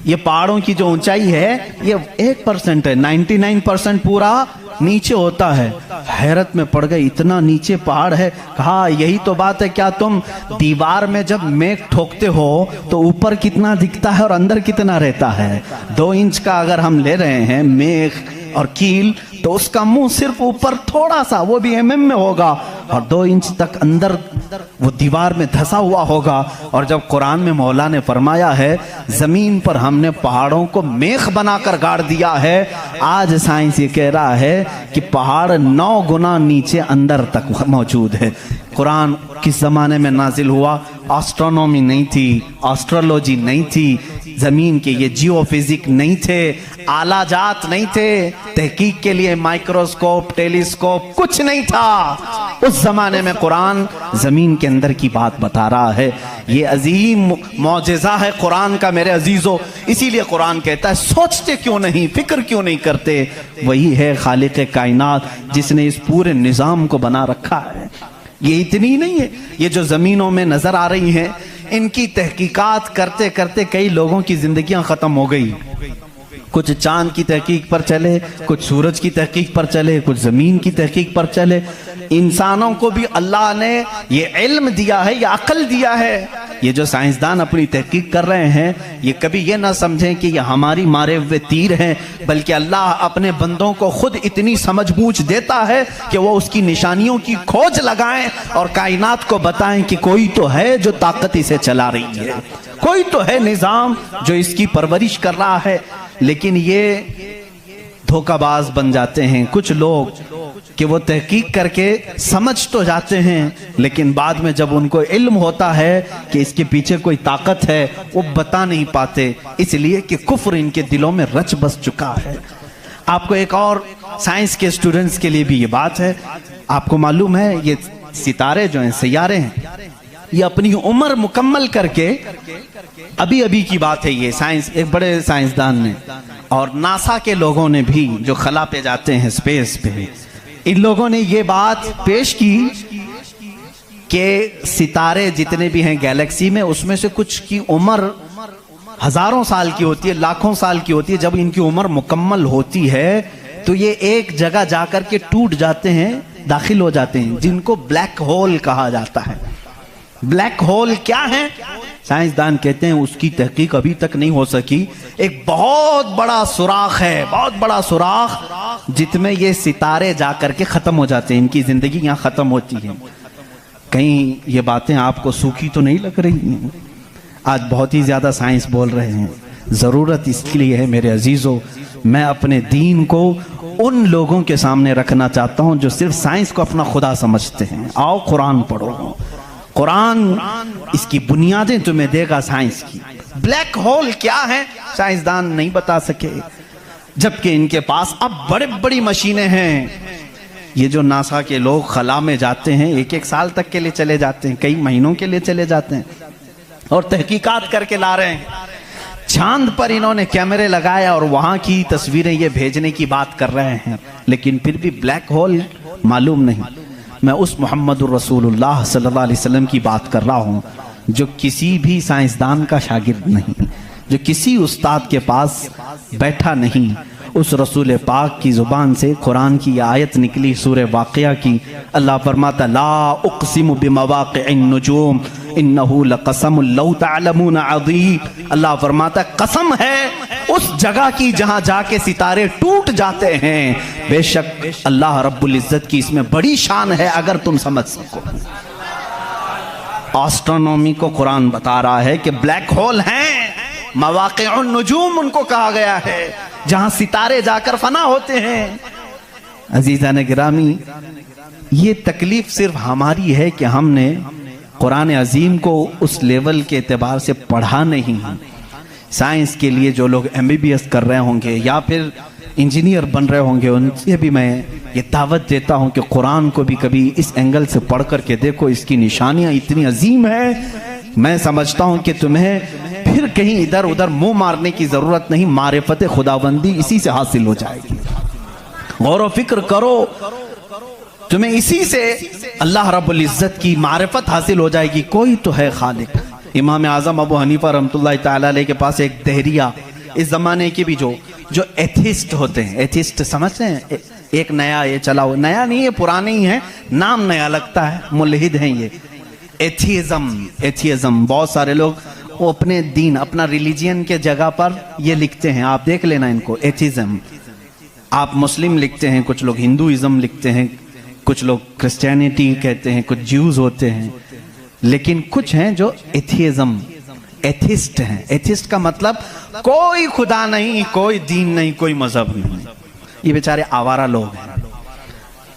Speaker 1: ये पहाड़ों की जो ऊंचाई है ये 1% है, 99% पूरा नीचे होता है। हैरत में पड़ गई, इतना नीचे पहाड़ है। कहा यही तो बात है, क्या तुम दीवार में जब मेघ ठोकते हो तो ऊपर कितना दिखता है और अंदर कितना रहता है? 2 इंच का अगर हम ले रहे हैं मेघ और कील तो उसका मुंह सिर्फ ऊपर थोड़ा सा, वो भी mm में होगा, और 2 इंच तक अंदर वो दीवार में धंसा हुआ होगा। और जब कुरान में मौला ने फरमाया है जमीन पर हमने पहाड़ों को मेख बनाकर गाड़ दिया है, आज साइंस ये कह रहा है कि पहाड़ 9 गुना नीचे अंदर तक मौजूद है। कुरान किस जमाने में नाजिल हुआ? एस्ट्रोनॉमी नहीं थी, एस्ट्रोलॉजी नहीं थी, जमीन के ये जियोफिजिक नहीं थे, आला जात नहीं थे, तहकीक के लिए माइक्रोस्कोप टेलीस्कोप कुछ नहीं था। उस जमाने में कुरान जमीन के अंदर की बात बता रहा है। ये अजीम मौजिज़ा है कुरान का मेरे अजीजों। इसीलिए कुरान कहता है सोचते क्यों नहीं, फिक्र क्यों नहीं करते? वही है खालिक कायनात जिसने इस पूरे निजाम को बना रखा है। ये इतनी नहीं है, ये जो जमीनों में नजर आ रही हैं इनकी तहकीकात करते करते कई लोगों की जिंदगियां खत्म हो गई। कुछ चांद की तहकीक पर चले, कुछ सूरज की तहकीक पर चले, कुछ जमीन की तहकीक पर चले। इंसानों को भी अल्लाह ने ये इल्म दिया है, ये अक्ल दिया है। ये जो साइंसदान अपनी तहकीक कर रहे हैं ये कभी ये ना समझें कि ये हमारी मारे हुए तीर हैं, बल्कि अल्लाह अपने बंदों को खुद इतनी समझ बूझ देता है कि वो उसकी निशानियों की खोज लगाएं और कायनात को बताएं कि कोई तो है जो ताकत इसे चला रही है, कोई तो है निजाम जो इसकी परवरिश कर रहा है। लेकिन ये धोखाबाज बन जाते हैं कुछ लोग कि वो तहकीक करके समझ तो जाते हैं, लेकिन बाद में जब उनको इल्म होता है कि इसके पीछे कोई ताकत है वो बता नहीं पाते, इसलिए कि कुफ्र इनके दिलों में रच बस चुका है। आपको एक और साइंस के स्टूडेंट्स के लिए भी ये बात है, आपको मालूम है ये सितारे जो हैं, सैयारे हैं, ये अपनी उम्र मुकम्मल करके, अभी अभी की बात है ये, साइंस एक बड़े साइंसदान ने और नासा के लोगों ने भी जो खला पे जाते हैं स्पेस पे, इन लोगों ने ये बात पेश की कि सितारे जितने भी हैं गैलेक्सी में उसमें से कुछ की उम्र हजारों साल की होती है, लाखों साल की होती है। जब इनकी उम्र मुकम्मल होती है तो ये एक जगह जाकर के टूट जाते हैं, दाखिल हो जाते हैं, जिनको ब्लैक होल कहा जाता है। ब्लैक होल क्या है? साइंसदान कहते हैं उसकी तहकीक अभी तक नहीं हो सकी। एक बहुत बड़ा सुराख है, बहुत बड़ा सुराख, जिसमें ये सितारे जाकर के खत्म हो जाते हैं, इनकी जिंदगी यहाँ खत्म होती है। कहीं ये बातें आपको सूखी तो नहीं लग रही हैं? आज बहुत ही ज्यादा साइंस बोल रहे हैं, जरूरत इसके लिए है मेरे अजीजों, मैं अपने दीन को उन लोगों के सामने रखना चाहता हूं जो सिर्फ साइंस को अपना खुदा समझते हैं। आओ कुरान पढ़ो, कुरान इसकी बुनियादें तुम्हें देगा साइंस की। ब्लैक होल क्या है साइंसदान नहीं बता सके, जबकि इनके पास अब बड़े बड़ी मशीनें हैं। ये जो नासा के लोग खला में जाते हैं 1-1 साल तक के लिए चले जाते हैं, कई महीनों के लिए चले जाते हैं और तहकीकात करके ला रहे हैं। चांद पर इन्होंने कैमरे लगाया और वहां की तस्वीरें ये भेजने की बात कर रहे हैं, लेकिन फिर भी ब्लैक होल मालूम नहीं। मैं उस मोहम्मदुर रसूलुल्लाह सल्लल्लाहु अलैहि वसल्लम की बात कर रहा हूँ जो किसी भी साइंसदान का शागिर्द नहीं, जो किसी उस्ताद के पास बैठा नहीं। उस रसूल पाक की जुबान से कुरान की आयत निकली सूरह वाक़िया की। अल्लाह फरमाता ला उक़सिमु बिमवाक़िअन नुजूम इन्नहु लक़समुन लौ तअलमून अज़ीम। अल्लाह फरमाता कसम है उस जगह की जहां जाके सितारे टूट जाते हैं, बेशक अल्लाह रब्बुल इज्जत की इसमें बड़ी शान है अगर तुम समझ सको। एस्ट्रोनॉमी को कुरान बता रहा है कि ब्लैक होल हैं, मवाक़िउन नुजूम उनको कहा गया है, जहां सितारे जाकर फना होते हैं। अजीज़ान गिरामी, ये तकलीफ सिर्फ हमारी है कि हमने कुरान अजीम को उस लेवल के एतबार से पढ़ा नहीं है। साइंस के लिए जो लोग MBBS कर रहे होंगे या फिर इंजीनियर बन रहे होंगे, उनसे भी मैं ये दावत देता हूं कि कुरान को भी कभी इस एंगल से पढ़ करके देखो। इसकी निशानियां इतनी अजीम है मैं समझता हूं कि तुम्हें फिर कहीं इधर उधर मुंह मारने की जरूरत नहीं, मारिफत खुदाबंदी इसी से हासिल हो जाएगी। गौर व फिक्र करो, तुम्हें इसी से अल्लाह रब्बुल इज्जत की मारिफत हासिल हो जाएगी। कोई तो है खालिक। इमाम आजम अबू हनीफा रहमतुल्लाह ताला अलैह के पास एक दहरिया, इस जमाने के भी जो एथिस्ट होते हैं, एथिस्ट समझते हैं, एक नया ये चला हुआ, नया नहीं है पुराने ही है, नाम नया लगता है, मुल्हिद हैं ये, एथियज्म। बहुत सारे लोग वो अपने दीन, अपना रिलीजियन के जगह पर ये लिखते हैं, आप देख लेना इनको, एथिज्म। आप मुस्लिम लिखते हैं, कुछ लोग हिंदुइज्म लिखते हैं, कुछ लोग क्रिश्चियनिटी कहते हैं, कुछ ज्यूज होते हैं, लेकिन कुछ हैं जो एथियज्म, एथिस्ट हैं। एथिस्ट का मतलब कोई खुदा नहीं, कोई दीन नहीं, कोई मजहब नहीं। ये बेचारे आवारा लोग हैं,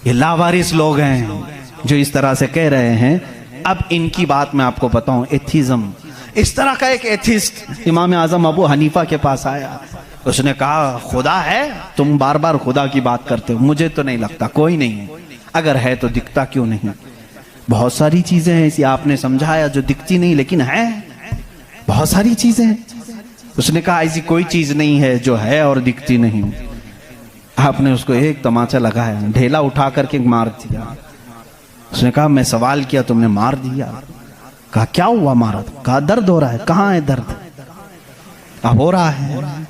Speaker 1: ये लावारिस लोग हैं जो इस तरह से कह रहे हैं। अब इनकी बात मैं आपको बताऊं, एथिज्म। इस तरह का एक एथिस्ट इमाम आजम अबू हनीफा के पास आया, उसने कहा खुदा है? तुम बार बार खुदा की बात करते हो, मुझे तो नहीं लगता, कोई नहीं है। अगर है तो दिखता क्यों नहीं? बहुत सारी चीजें हैं ऐसी, आपने समझाया, जो दिखती नहीं लेकिन है, बहुत सारी चीजें हैं। उसने कहा ऐसी कोई चीज नहीं है जो है और दिखती नहीं। आपने उसको एक तमाचा लगाया, ढेला उठा करके मार दिया। उसने कहा मैं सवाल किया, तुमने मार दिया। कहा क्या हुआ मारा? कहा दर्द हो रहा है। कहाँ है दर्द? अब हो रहा है,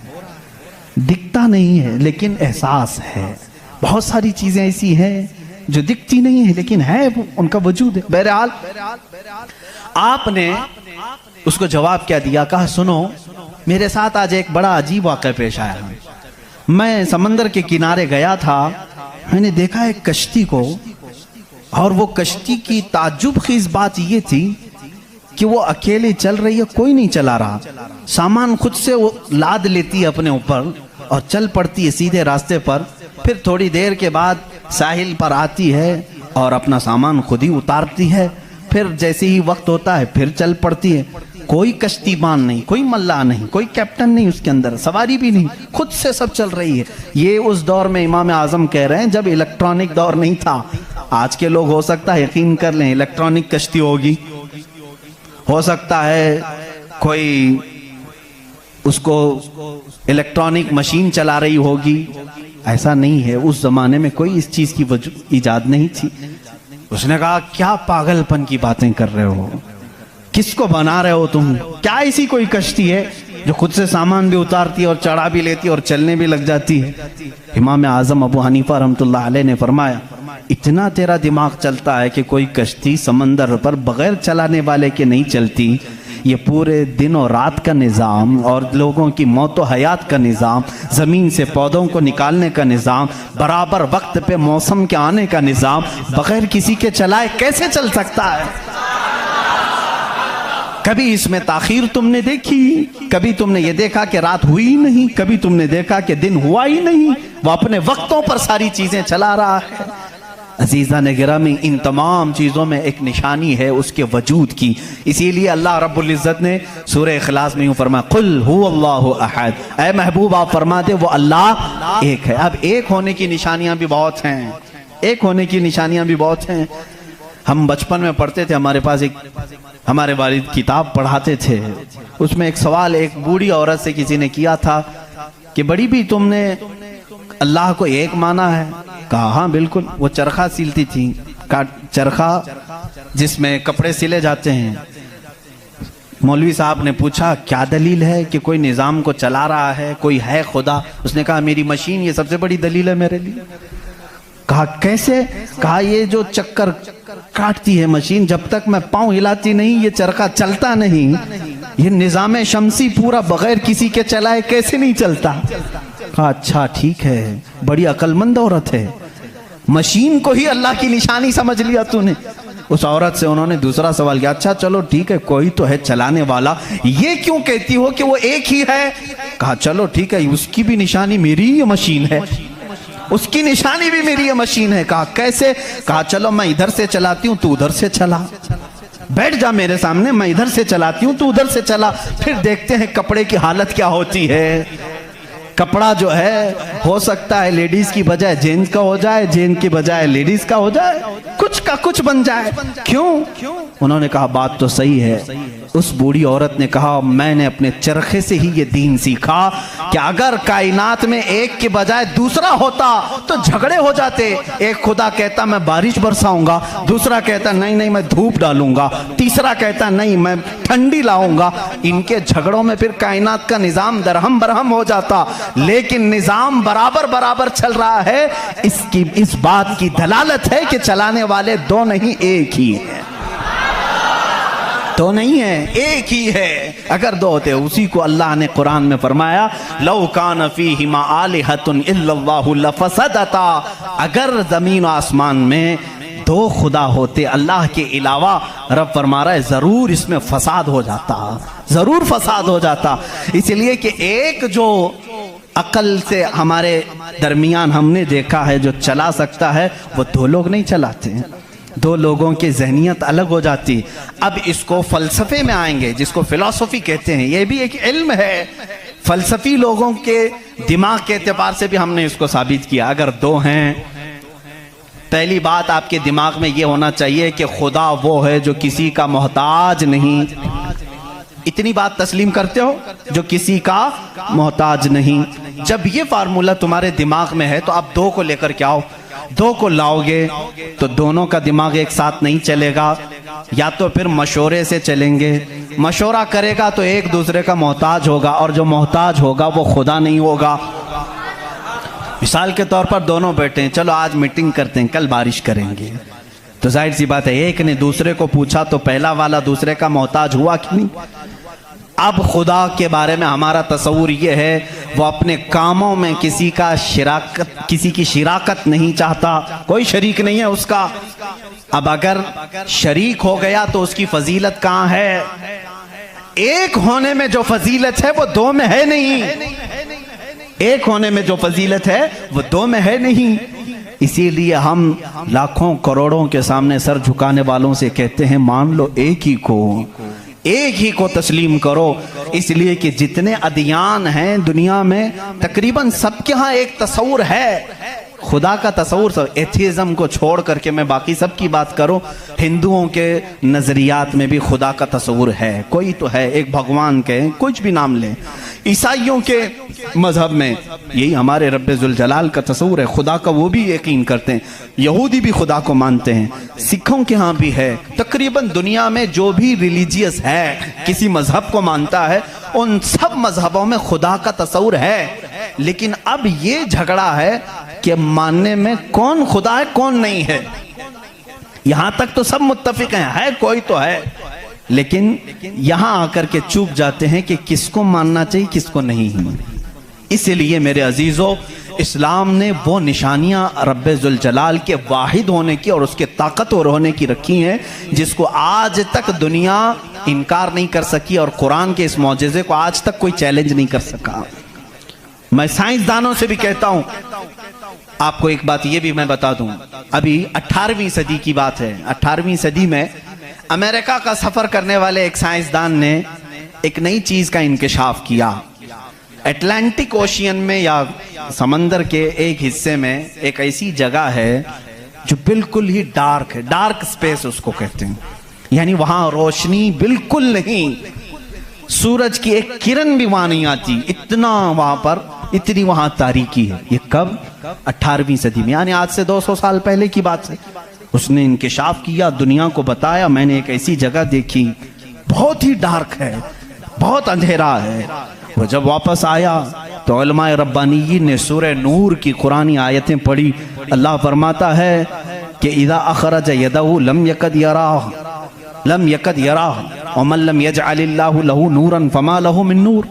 Speaker 1: दिखता नहीं है लेकिन एहसास है। बहुत सारी चीजें ऐसी हैं जो दिखती नहीं है लेकिन है, उनका वजूद है। बहरहाल आपने उसको जवाब क्या दिया? कहा सुनो, मेरे साथ आज एक बड़ा अजीब वाक़या पेश आया। मैं समंदर के किनारे गया था, मैंने देखा एक कश्ती को, और वो कश्ती की ताज्जुब खीज बात ये थी कि वो अकेले चल रही है, कोई नहीं चला रहा। सामान खुद से वो लाद लेती है अपने ऊपर और चल पड़ती है सीधे रास्ते पर। फिर थोड़ी देर के बाद साहिल पर आती है और अपना सामान खुद ही उतारती है। फिर जैसे ही वक्त होता है फिर चल पड़ती है। कोई कश्तीबान नहीं, कोई मल्लाह नहीं, कोई कैप्टन नहीं उसके अंदर, सवारी भी नहीं, खुद से सब चल रही है। ये उस दौर में इमाम आजम कह रहे हैं जब इलेक्ट्रॉनिक दौर नहीं था। आज के लोग हो सकता है यकीन कर लें इलेक्ट्रॉनिक कश्ती होगी, हो सकता है कोई उसको इलेक्ट्रॉनिक मशीन चला रही होगी। ऐसा नहीं है, उस जमाने में कोई इस चीज की इजाद नहीं थी। उसने कहा क्या पागलपन की बातें कर रहे हो, किसको बना रहे हो तुम? क्या ऐसी कोई कश्ती है जो खुद से सामान भी उतारती है और चढ़ा भी लेती है और चलने भी लग जाती है? इमाम आजम अबू हनीफा रहमतुल्लाह अलैह ने फरमाया इतना तेरा दिमाग चलता है कि कोई कश्ती समंदर पर बगैर चलाने वाले के नहीं चलती। ये पूरे दिन और रात का निज़ाम और लोगों की मौत व हयात का निज़ाम, ज़मीन से पौधों को निकालने का निज़ाम, बराबर वक्त पे मौसम के आने का निज़ाम बगैर किसी के चलाए कैसे चल सकता है? कभी इसमें ताखीर तुमने देखी? कभी तुमने ये देखा कि रात हुई नहीं? कभी तुमने देखा कि दिन हुआ ही नहीं? वो अपने वक्तों पर सारी चीजें चला रहा है। अजीज़ा ने गिरामी, इन तमाम चीज़ों में एक निशानी है उसके वजूद की। इसीलिए अल्लाह रब्बुल इज़्ज़त ने सूरह इखलास में यूँ फरमाया कुल हुवल्लाहु अहद, ऐ महबूब आप फरमा दे वो अल्लाह एक है। अब एक होने की निशानियाँ भी बहुत हैं, एक होने की निशानियाँ भी बहुत हैं। हम बचपन में पढ़ते थे, हमारे पास एक हमारे वालिद किताब पढ़ाते थे, उसमें एक सवाल एक बूढ़ी औरत से किसी ने किया था कि बड़ी भी तुमने अल्लाह को एक माना है? कहा हाँ बिल्कुल। वो चरखा सिलती थी, चरखा जिसमें कपड़े सिले जाते हैं। मौलवी साहब ने पूछा क्या दलील है कि कोई निज़ाम को चला रहा है, कोई है खुदा? उसने कहा मेरी मशीन ये सबसे बड़ी दलील है मेरे लिए। कहा कैसे? कहा ये जो चक्कर काटती है मशीन, जब तक मैं पाँव हिलाती नहीं ये चरखा चलता नहीं। ये निज़ाम शमसी पूरा बगैर किसी के चलाए कैसे नहीं चलता? कहा अच्छा ठीक है, बड़ी अक्लमंद औरत है, मशीन को ही अल्लाह की निशानी समझ लिया तूने। उस औरत से उन्होंने दूसरा सवाल किया, अच्छा चलो ठीक है कोई तो है चलाने वाला, ये क्यों कहती हो कि वो एक ही है? कहा चलो ठीक है, उसकी भी निशानी मेरी ही मशीन है, उसकी निशानी भी मेरी मशीन है। कहा कैसे? कहा चलो मैं इधर से चलाती हूँ तू उधर से चला, बैठ जा मेरे सामने, मैं इधर से चलाती हूँ तू उधर से चला, फिर देखते हैं कपड़े की हालत क्या होती है। कपड़ा जो है हो सकता है लेडीज की बजाय जेंट्स का हो जाए, जेंट्स की बजाय लेडीज का हो जाए, कुछ का कुछ बन जाए। क्यों? उन्होंने कहा बात तो सही है। उस बूढ़ी औरत ने कहा मैंने अपने चरखे से ही ये दीन सीखा कि अगर कायनात में एक के बजाय दूसरा होता तो झगड़े हो जाते। एक खुदा कहता मैं बारिश बरसाऊंगा, दूसरा कहता नहीं मैं धूप डालूंगा, तीसरा कहता नहीं मैं ठंडी लाऊंगा। इनके झगड़ों में फिर कायनात का निजाम दरहम बरहम हो जाता। लेकिन निजाम बराबर बराबर चल रहा है। इस बात की दलालत है कि चलाने वाले दो नहीं एक ही है, तो नहीं है, एक ही है। अगर दो होते, उसी को अल्लाह ने कुरान में फरमाया लौ कान फीहिमा आलिहतुन इल्लल्लाहु लफसदता। अगर जमीन और आसमान में दो खुदा होते अल्लाह के अलावा, रब फरमा रहा है जरूर इसमें फसाद हो जाता, जरूर फसाद हो जाता। इसलिए कि एक जो अकल से हमारे दरमियान हमने देखा है जो चला सकता है, वो दो लोग नहीं चलाते हैं। दो लोगों की जहनियत अलग हो जाती। अब इसको फलसफे में आएंगे, जिसको फिलॉसफी कहते हैं। ये भी एक इल्म है। फलसफी लोगों के दिमाग के एतबार से भी हमने इसको साबित किया। अगर दो हैं, पहली बात आपके दिमाग में ये होना चाहिए कि खुदा वो है जो किसी का मोहताज नहीं। इतनी बात तस्लीम करते हो? जो किसी का मोहताज नहीं। जब ये फार्मूला तुम्हारे दिमाग में है तो आप दो को लेकर के आओ। दो को लाओगे तो दोनों का दिमाग एक साथ नहीं चलेगा, या तो फिर मशवरे से चलेंगे। मशवरा करेगा तो एक दूसरे का मोहताज होगा, और जो मोहताज होगा वो खुदा नहीं होगा। मिसाल के तौर पर दोनों बैठे हैं, चलो आज मीटिंग करते हैं, कल बारिश करेंगे। तो जाहिर सी बात है एक ने दूसरे को पूछा तो पहला वाला दूसरे का मोहताज हुआ कि नहीं? अब खुदा के बारे में हमारा तस्वूर ये है वो अपने कामों में किसी की शिराकत नहीं चाहता, कोई शरीक नहीं है उसका। अब अगर शरीक हो गया तो उसकी फजीलत कहाँ है? एक होने में जो फजीलत है वो दो में है नहीं। एक होने में जो फजीलत है वो दो में है नहीं। इसीलिए हम लाखों करोड़ों के सामने सर झुकाने वालों से कहते हैं मान लो एक ही को तस्लीम करो। इसलिए कि जितने अदियान हैं दुनिया में तकरीबन सबके यहाँ एक तस्वूर है खुदा का तस्वूर। सब एथिज्म को छोड़ करके मैं बाकी सब की बात करूं, हिंदुओं के नजरियात में भी खुदा का तस्वूर है, कोई तो है, एक भगवान के कुछ भी नाम लें। ईसाइयों के मजहब में यही हमारे रब्बे जुल जलाल का तस्वूर है, खुदा का वो भी यकीन करते हैं। यहूदी भी खुदा को मानते हैं, सिखों के यहाँ भी है। तकरीबन दुनिया में जो भी रिलीजियस है, किसी मजहब को मानता है, उन सब मजहबों में खुदा का तस्वूर है। लेकिन अब ये झगड़ा है कि मानने में कौन खुदा है कौन नहीं है। यहां तक तो सब मुत्तफिक हैं, है कोई तो है, लेकिन यहां आकर के चूक जाते हैं कि किसको मानना चाहिए किसको नहीं। इसलिए मेरे अजीजों, इस्लाम ने वो निशानियां रब्बे जुल जलाल के वाहिद होने की और उसके ताकतवर होने की रखी हैं जिसको आज तक दुनिया इनकार नहीं कर सकी, और कुरान के इस मौजज़े को आज तक कोई चैलेंज नहीं कर सका। मैं साइंसदानों से भी कहता हूं, आपको एक बात ये भी मैं बता दूं, अभी 18वीं सदी की बात है। 18वीं सदी में अमेरिका का सफर करने वाले एक साइंसदान ने एक नई चीज का इंकशाफ किया। अटलांटिक ओशियन में या समंदर के एक हिस्से में एक ऐसी जगह है जो बिल्कुल ही डार्क है, डार्क स्पेस उसको कहते हैं, यानी वहां रोशनी बिल्कुल नहीं, सूरज की एक किरण भी वहां नहीं आती, इतना वहां पर, इतनी वहां तारीकी है। ये कब? 18वीं सदी में, यानी आज से 200 साल पहले की बात है। उसने इंकशाफ किया, दुनिया को बताया मैंने एक ऐसी जगह देखी, बहुत ही डार्क है, बहुत अंधेरा है। वो जब वापस आया तो उलमाए रब्बानीयीन ने सूरह नूर की कुरानी आयतें पढ़ी। अल्लाह फरमाता है कि इज़ा अखरज यदहु लम यकद यराह व मन लम यजअलिल्लाहु लहू नूरन फमा लहू मिन नूर।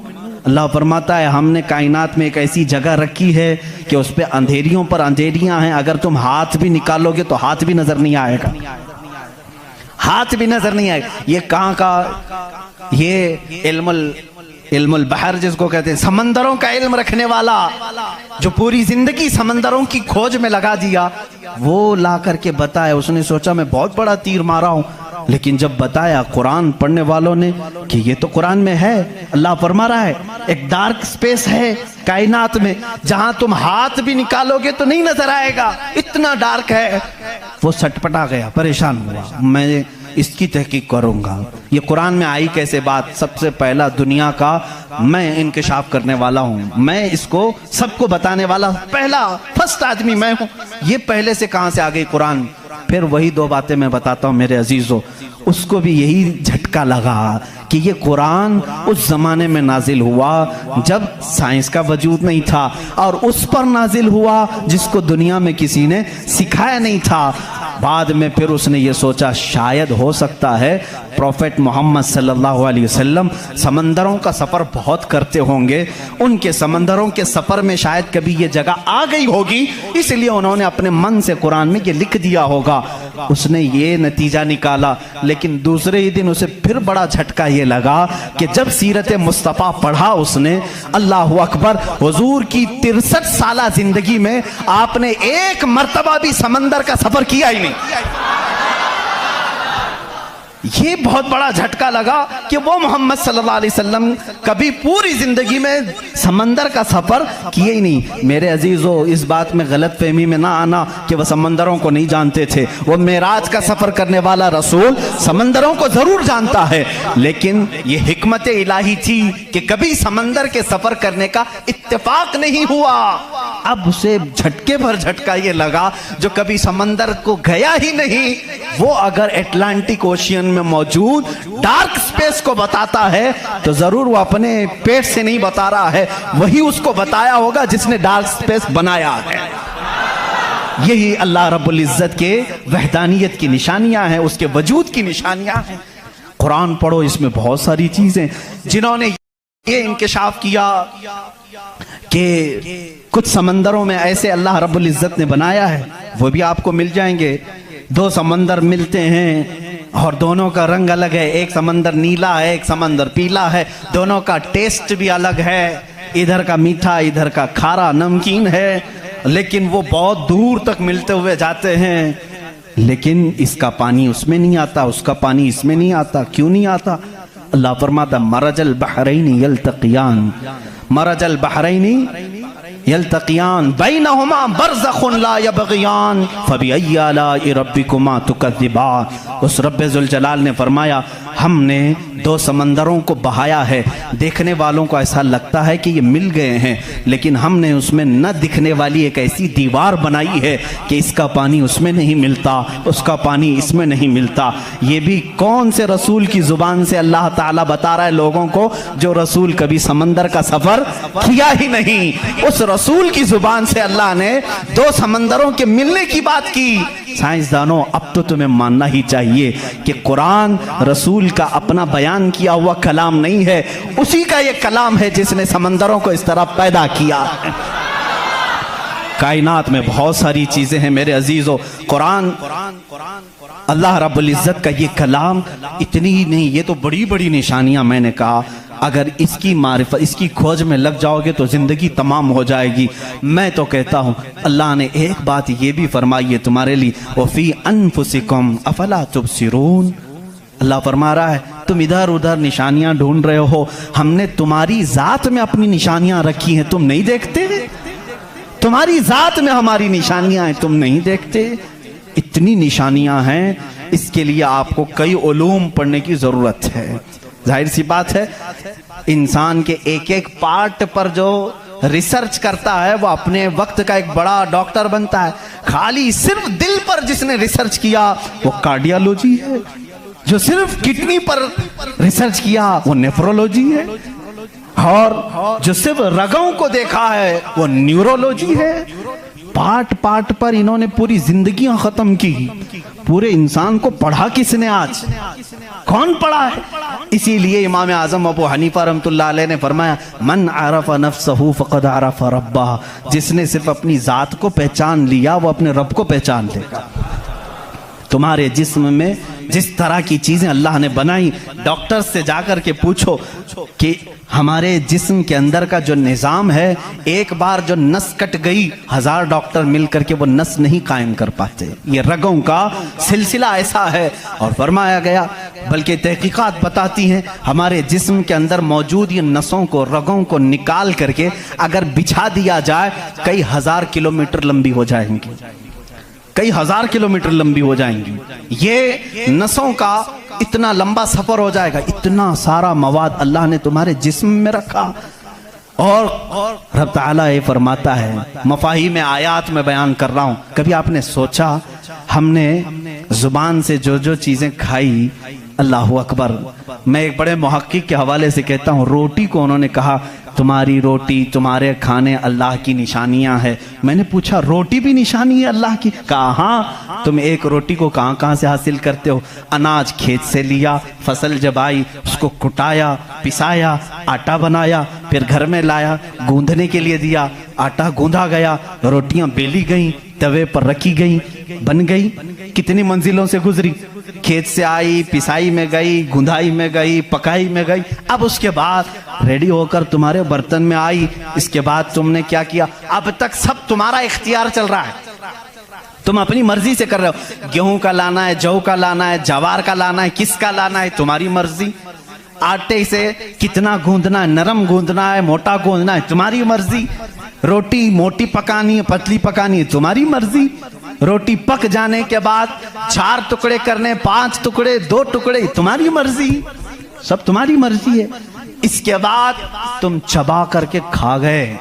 Speaker 1: अल्लाह फरमाता है हमने कायनात में एक ऐसी जगह रखी है कि उस पे अंधेरियों पर अंधेरियां हैं, अगर तुम हाथ भी निकालोगे तो हाथ भी नजर नहीं आएगा, हाथ भी नजर नहीं आएगा। ये कहाँ का? ये इल्मुल बहर जिसको कहते हैं, समंदरों का इल्म रखने वाला, जो पूरी जिंदगी समंदरों की खोज में लगा दिया, वो ला करके बताए। उसने सोचा मैं बहुत बड़ा तीर मारा हूं, लेकिन जब बताया कुरान पढ़ने वालों ने कि ये तो कुरान में है, अल्लाह फरमा रहा है एक डार्क स्पेस है कायनात में जहां तुम हाथ भी निकालोगे तो नहीं नजर आएगा, इतना डार्क है। वो सटपटा गया, परेशान हुआ, मैं इसकी तहकीक करूंगा, ये कुरान में आई कैसे बात। सबसे पहला दुनिया का मैं इंकशाफ करने वाला हूं, मैं इसको सबको बताने वाला पहला फर्स्ट आदमी मैं हूं, ये पहले से कहां से आ गई कुरान। फिर वही दो बातें मैं बताता हूं मेरे अजीजों, उसको भी यही झटका लगा कि ये कुरान उस जमाने में नाजिल हुआ जब साइंस का वजूद नहीं था, और उस पर नाजिल हुआ जिसको दुनिया में किसी ने सिखाया नहीं था। बाद में फिर उसने ये सोचा शायद हो सकता है प्रॉफेट मोहम्मद सल्लल्लाहु अलैहि वसल्लम समंदरों का सफ़र बहुत करते होंगे, उनके समंदरों के सफ़र में शायद कभी ये जगह आ गई होगी, इसलिए उन्होंने अपने मन से कुरान में ये लिख दिया होगा। उसने ये नतीजा निकाला। लेकिन दूसरे ही दिन उसे फिर बड़ा झटका ये लगा कि जब सीरत मुस्तफ़ा पढ़ा उसने, अल्लाह अकबर, हुजूर की 63 साला जिंदगी में आपने एक मर्तबा भी समंदर का सफ़र किया ही नहीं। ये बहुत बड़ा झटका लगा कि वो मोहम्मद सल्लल्लाहु अलैहि वसल्लम कभी पूरी जिंदगी में समंदर का सफर किए ही नहीं। मेरे अजीजों, इस बात में गलत फहमी में ना आना कि वह समंदरों को नहीं जानते थे। वो मेराज का सफर करने वाला रसूल समंदरों को जरूर जानता है, लेकिन ये हिकमत इलाही थी कि कभी समंदर के सफर करने का इत्तेफाक नहीं हुआ। अब उसे झटके भर झटका ये लगा जो कभी समंदर को गया ही नहीं, वो अगर अटलांटिक ओशियन में मौजूद डार्क स्पेस को बताता है तो जरूर वो अपने पेट से नहीं बता रहा है, वही उसको बताया होगा जिसने डार्क स्पेस बनाया है। यही अल्लाह रब्बुल इज्जत के वहदानियत की निशानियां हैं, उसके वजूद की निशानियां हैं। कुरान पढ़ो, इसमें बहुत सारी चीजें जिन्होंने ये इंकशाफ किया कि कुछ समंदरों में ऐसे अल्लाह रब्बुल इज्जत ने बनाया है, वो भी आपको मिल जाएंगे। दो समंदर मिलते हैं और दोनों का रंग अलग है, एक समंदर नीला है, एक समंदर पीला है, दोनों का टेस्ट भी अलग है, इधर का मीठा इधर का खारा नमकीन है, लेकिन वो बहुत दूर तक मिलते हुए जाते हैं। लेकिन इसका पानी उसमें नहीं आता, उसका पानी इसमें नहीं आता। क्यों नहीं आता? अल्लाह फरमाता मरजल बहरैनी यल्तक़ियान, मरजल बहरैनी यल्तक़ियान बैनहुमा बरज़ख़ुन ला यबग़ियान फ़बिअय्यि आलाइ रब्बिकुमा तुकज़्ज़िबान। उस रब्बे ज़ुल जलाल ने फरमाया हमने दो समंदरों को बहाया है, देखने वालों को ऐसा लगता है कि ये मिल गए हैं, लेकिन हमने उसमें न दिखने वाली एक ऐसी दीवार बनाई है कि इसका पानी उसमें नहीं मिलता, उसका पानी इसमें नहीं मिलता। ये भी कौन से रसूल की जुबान से अल्लाह ताला बता रहा है लोगों को, जो रसूल कभी समंदर का सफर किया ही नहीं। उस रसूल की जुबान से अल्लाह ने दो समंदरों के मिलने की बात की। साइंसदानों, अब तो तुम्हें मानना ही चाहिए कि कुरान रसूल का अपना बयान किया हुआ कलाम नहीं है, उसी का ये कलाम है जिसने समंदरों को इस तरह पैदा किया। कायनात में बहुत सारी चीजें हैं मेरे अजीजों। कुरान अल्लाह रब्बुल इज्जत का ये कलाम इतनी ही नहीं, ये तो बड़ी बड़ी निशानियां मैंने कहा। अगर इसकी मारिफत, इसकी खोज में लग जाओगे तो जिंदगी तमाम हो जाएगी। मैं तो कहता हूँ अल्लाह ने एक बात ये भी फरमाई है तुम्हारे लिए, वफ़ी अनफुसिकुम अफला तुबसिरून। अल्लाह फरमा रहा है तुम इधर उधर निशानियां ढूंढ रहे हो, हमने तुम्हारी जात में अपनी निशानियां रखी हैं, तुम नहीं देखते? तुम्हारी जात में हमारी निशानियां हैं, तुम नहीं देखते? इतनी निशानियां हैं, इसके लिए आपको कई उलूम पढ़ने की जरूरत है। जाहिर सी बात है, इंसान के एक एक पार्ट पर जो रिसर्च करता है वो अपने वक्त का एक बड़ा डॉक्टर बनता है। खाली सिर्फ दिल पर जिसने रिसर्च किया वो कार्डियोलॉजी है, जो सिर्फ किडनी पर रिसर्च किया वो नेफ्रोलॉजी है, और जो सिर्फ रगों को देखा है वो न्यूरोलॉजी है। पार्ट पार्ट पर इन्होंने पूरी जिंदगियां खत्म की। पूरे इंसान को पढ़ा किसने? आज कौन पढ़ा है? इसीलिए इमाम आजम अबू हनीफा रहमतुल्लाह अलैह ने फरमाया मन आरफ नफ्सहू फ़क़द आरफ रब्बह। जिसने सिर्फ अपनी जात को पहचान लिया वो अपने रब को पहचान लेगा। तुम्हारे जिस्म में जिस तरह की चीजें अल्लाह ने बनाई, डॉक्टर से जाकर के पूछो कि हमारे जिस्म के अंदर का जो निज़ाम है, एक बार जो नस कट गई 1000 डॉक्टर मिलकर के वो नस नहीं कायम कर पाते। ये रगों का सिलसिला ऐसा है। और फरमाया गया, बल्कि तहकीकात बताती हैं, हमारे जिस्म के अंदर मौजूद ये नसों को, रगों को निकाल करके अगर बिछा दिया जाए, कई 1000 किलोमीटर लंबी हो जाएंगी, कई 1000 किलोमीटर लंबी हो जाएंगी। ये नसों का इतना लंबा सफर हो जाएगा। इतना सारा मवाद अल्लाह ने तुम्हारे जिस्म में रखा। और रब ताला ये फरमाता है, मफाही में आयात में बयान कर रहा हूं, कभी आपने सोचा हमने जुबान से जो जो चीजें खाई, अल्लाह अकबर। मैं एक बड़े मुहक्किक के हवाले से कहता हूं, रोटी को उन्होंने कहा तुम्हारी रोटी, तुम्हारे खाने अल्लाह की निशानियां हैं। मैंने पूछा रोटी भी निशानी है अल्लाह की? कहा हाँ। तुम एक रोटी को कहां कहां से हासिल करते हो? अनाज खेत से लिया, फसल जब आई उसको कुटाया, पिसाया, आटा बनाया, फिर घर में लाया, गूंदने के लिए दिया, आटा गूंदा गया, रोटियां बेली गई, तवे पर रखी गई, बन गई। कितनी मंजिलों से गुजरी, खेत से आई, पिसाई में गई, गुंदाई में गई, पकाई में गई, अब उसके बाद रेडी होकर तुम्हारे बर्तन में आई। इसके बाद तुमने क्या किया? अब तक सब तुम्हारा इख्तियार चल रहा है, तुम अपनी मर्जी से कर रहे हो। गेहूं का लाना है, जौ का लाना है, जवार का लाना है, किसका लाना है, तुम्हारी मर्जी। आटे से कितना गूंदना है, नरम गूंदना है, मोटा गूंदना है, तुम्हारी मर्जी। रोटी मोटी पकानी है, पतली पकानी है, तुम्हारी मर्जी। रोटी पक जाने के बाद 4 टुकड़े करने, 5 टुकड़े, 2 टुकड़े, तुम्हारी मर्जी, सब तुम्हारी मर्जी है। इसके बाद तुम चबा करके खा गए,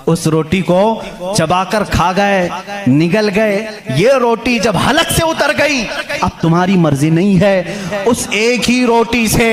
Speaker 1: उस रोटी को चबाकर खा गए, निगल गए। ये रोटी जब हलक से उतर गई, अब तुम्हारी मर्जी नहीं है। उस एक ही रोटी से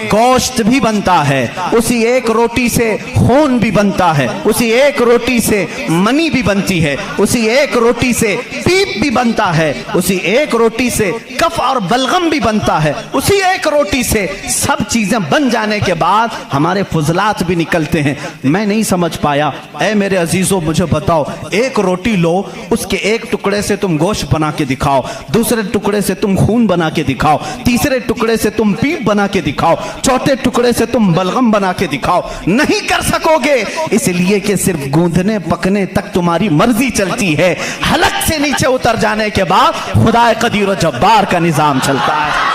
Speaker 1: गोश्त भी बनता है, उसी एक रोटी से खून भी बनता है, उसी एक रोटी से मनी भी बनती है, उसी एक रोटी से पीप भी बनता है, उसी एक रोटी से कफ और बलगम भी बनता है। उसी एक रोटी से सब चीजें बन जाने के बाद हमारे फुजलात भी निकलते हैं। मैं नहीं समझ पाया, मेरे अजीजों मुझे बताओ, एक रोटी लो, उसके एक टुकड़े से तुम गोश्त बना के दिखाओ, दूसरे टुकड़े से तुम खून बना के दिखाओ, तीसरे टुकड़े से तुम पीप बना के दिखाओ, चौथे टुकड़े से तुम बलगम बना के दिखाओ, नहीं कर सकोगे। इसलिए कि सिर्फ गूंदने पकने तक तुम्हारी मर्जी चलती है, हलक से नीचे उतर जाने के बाद खुदा कदीर और जब्बार का निजाम चलता है।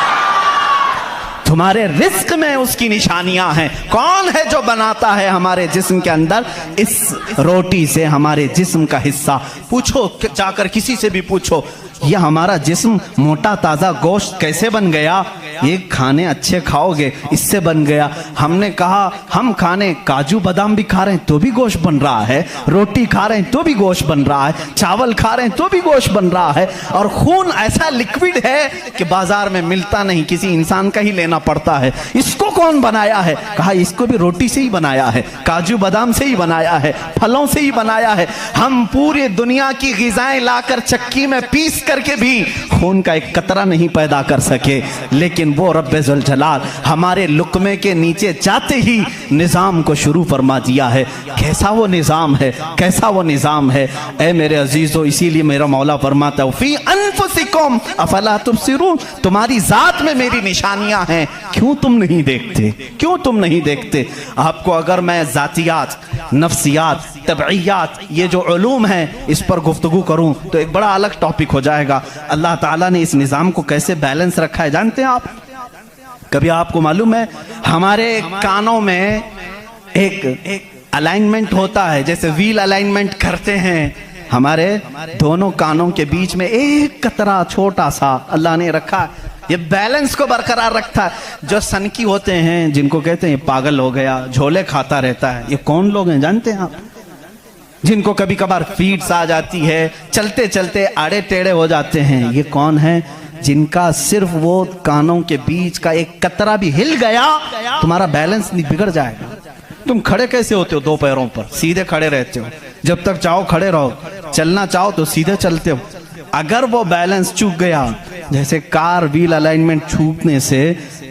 Speaker 1: तुम्हारे रिस्क में उसकी निशानियां हैं। कौन है जो बनाता है हमारे जिस्म के अंदर इस रोटी से हमारे जिस्म का हिस्सा? पूछो, जाकर किसी से भी पूछो, यह हमारा जिस्म मोटा ताजा गोश्त कैसे बन गया? ये खाने अच्छे खाओगे, इससे बन गया। हमने कहा हम खाने काजू बादाम भी खा रहे हैं तो भी गोश्त बन रहा है, रोटी खा रहे हैं तो भी गोश्त बन रहा है, चावल खा रहे हैं तो भी गोश्त बन रहा है। और खून ऐसा लिक्विड है कि बाजार में मिलता नहीं, किसी इंसान का ही लेना पड़ता है। इसको कौन बनाया है? कहा इसको भी रोटी से ही बनाया है, काजू बादाम से ही बनाया है, फलों से ही बनाया है। हम पूरी दुनिया की ग़िज़ाएं लाकर चक्की में पीस करके भी खून का एक कतरा नहीं पैदा कर सके, लेकिन वो रब्बे ज़ुल जलाल हमारे लुक़मे के नीचे जाते ही निज़ाम को शुरू फरमा दिया है। कैसा वो निज़ाम है, कैसा वो निज़ाम है ऐ मेरे अजीज़ों। इसीलिए मेरा मौला फरमाता है फी अनफुसिकुम अफला तुबसिरून, तुम्हारी ज़ात में मेरी निशानियां हैं, क्यों तुम नहीं देखते, क्यों तुम नहीं देखते? आपको अगर मैं ज़ातियात, नफ्सियात, तबईयात, ये जो उलूम हैं इस पर गुफ्तगू करूं तो एक बड़ा अलग टॉपिक हो जाएगा। अल्लाह ताला ने इस निज़ाम को कैसे बैलेंस रखा है जानते हैं आप? कभी आपको मालूम है हमारे कानों में एक अलाइनमेंट होता है, जैसे व्हील अलाइनमेंट करते हैं, हमारे दोनों कानों के बीच में एक कतरा छोटा सा अल्लाह ने रखा है, ये बैलेंस को बरकरार रखता है। जो सनकी होते हैं, जिनको कहते हैं ये पागल हो गया, झोले खाता रहता है, ये कौन लोग हैं जानते हैं आप? जिनको कभी कभार फीड्स आ जाती है, चलते चलते आड़े टेढ़े हो जाते हैं, ये कौन है? जिनका सिर्फ वो कानों के बीच का एक कतरा भी हिल गया, तुम्हारा बैलेंस नहीं बिगड़ जाएगा। तुम खड़े कैसे होते हो? 2 पैरों पर सीधे खड़े रहते हो, जब तक चाहो खड़े रहो, चलना चाहो तो सीधे चलते हो। अगर वो बैलेंस चूक गया, जैसे कार व्हील अलाइनमेंट छूटने से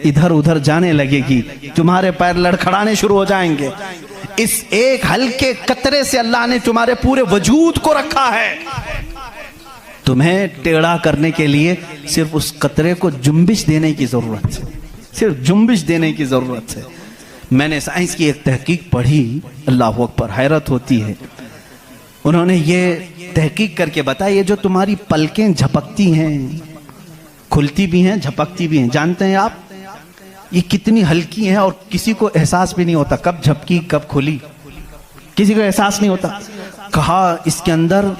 Speaker 1: इधर उधर जाने लगेगी, तुम्हारे पैर लड़खड़ाने शुरू हो जाएंगे। इस एक हल्के कतरे से अल्लाह ने तुम्हारे पूरे वजूद को रखा है। तुम्हें टेढ़ा करने के लिए सिर्फ उस कतरे को जुम्बिश देने की जरूरत है, सिर्फ जुम्बिश देने की जरूरत है। मैंने साइंस की एक तहकीक पढ़ी, अल्लाह अकबर, हैरत होती है। उन्होंने ये तहकीक करके बताया, ये जो तुम्हारी पलकें झपकती हैं, खुलती भी हैं, झपकती भी हैं, जानते हैं आप ये कितनी हल्की हैं और किसी को एहसास भी नहीं होता कब झपकी कब खुली, किसी को एहसास नहीं होता। कहा इसके अंदर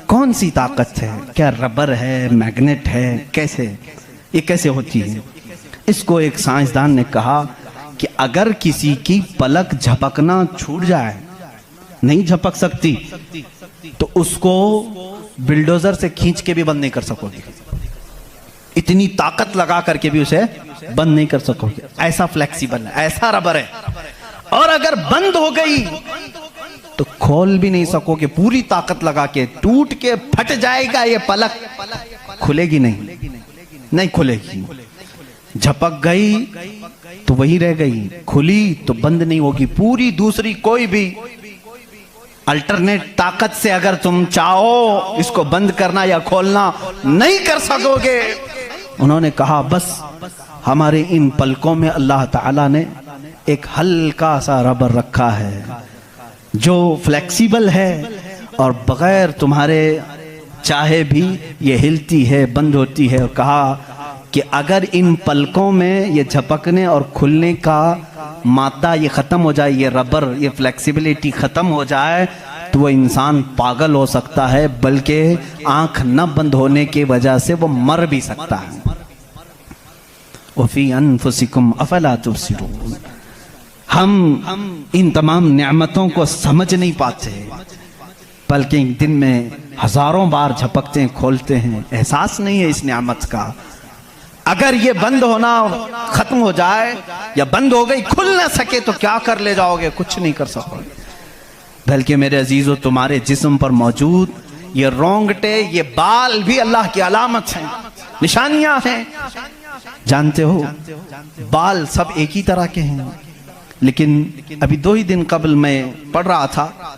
Speaker 1: कौन सी ताकत है, क्या रबर है, मैग्नेट है, कैसे, ये कैसे होती है? इसको एक साइंसदान ने कहा कि अगर किसी की पलक झपकना छूट जाए, नहीं झपक सकती, तो उसको बिल्डोजर से खींच के भी बंद नहीं कर सकोगे, इतनी ताकत लगा करके भी उसे बंद नहीं कर सकोगे, ऐसा फ्लेक्सिबल है, ऐसा रबर है। और अगर बंद हो गई तो खोल भी नहीं सकोगे, पूरी ताकत लगा के टूट के फट जाएगा ये पलक, खुलेगी नहीं, नहीं खुलेगी। झपक गई तो वही रह गई, खुली तो बंद नहीं होगी। पूरी दूसरी कोई भी अल्टरनेट ताकत से अगर तुम चाहो इसको बंद करना या खोलना नहीं कर सकोगे। उन्होंने कहा बस हमारे इन पलकों में अल्लाह ताला ने एक हल्का सा रबर रखा है जो फ्लेक्सिबल है और बगैर तुम्हारे चाहे भी ये हिलती है, बंद होती है। और कहा कि अगर इन पलकों में ये झपकने और खुलने का मादा ये ख़त्म हो जाए, ये रबर, ये फ्लेक्सिबिलिटी ख़त्म हो जाए, तो वो इंसान पागल हो सकता है, बल्कि आंख न बंद होने की वजह से वो मर भी सकता है। वफ़ी अनफुसिकुम अफला तुबसिरून। हम इन तमाम नेमतों को समझ नहीं पाते, बल्कि दिन में हजारों बार झपकते हैं, खोलते हैं, एहसास नहीं है इस नेमत का। अगर ये बंद होना खत्म हो जाए या बंद हो गई, खुल ना सके, तो क्या कर ले जाओगे? कुछ नहीं कर सकोगे। बल्कि मेरे अजीजों, तुम्हारे जिस्म पर मौजूद ये रोंगटे, ये बाल भी अल्लाह की अलामत हैं, निशानियां हैं। जानते हो बाल सब एक ही तरह के हैं, लेकिन अभी 2 ही दिन कबल मैं पढ़ रहा था,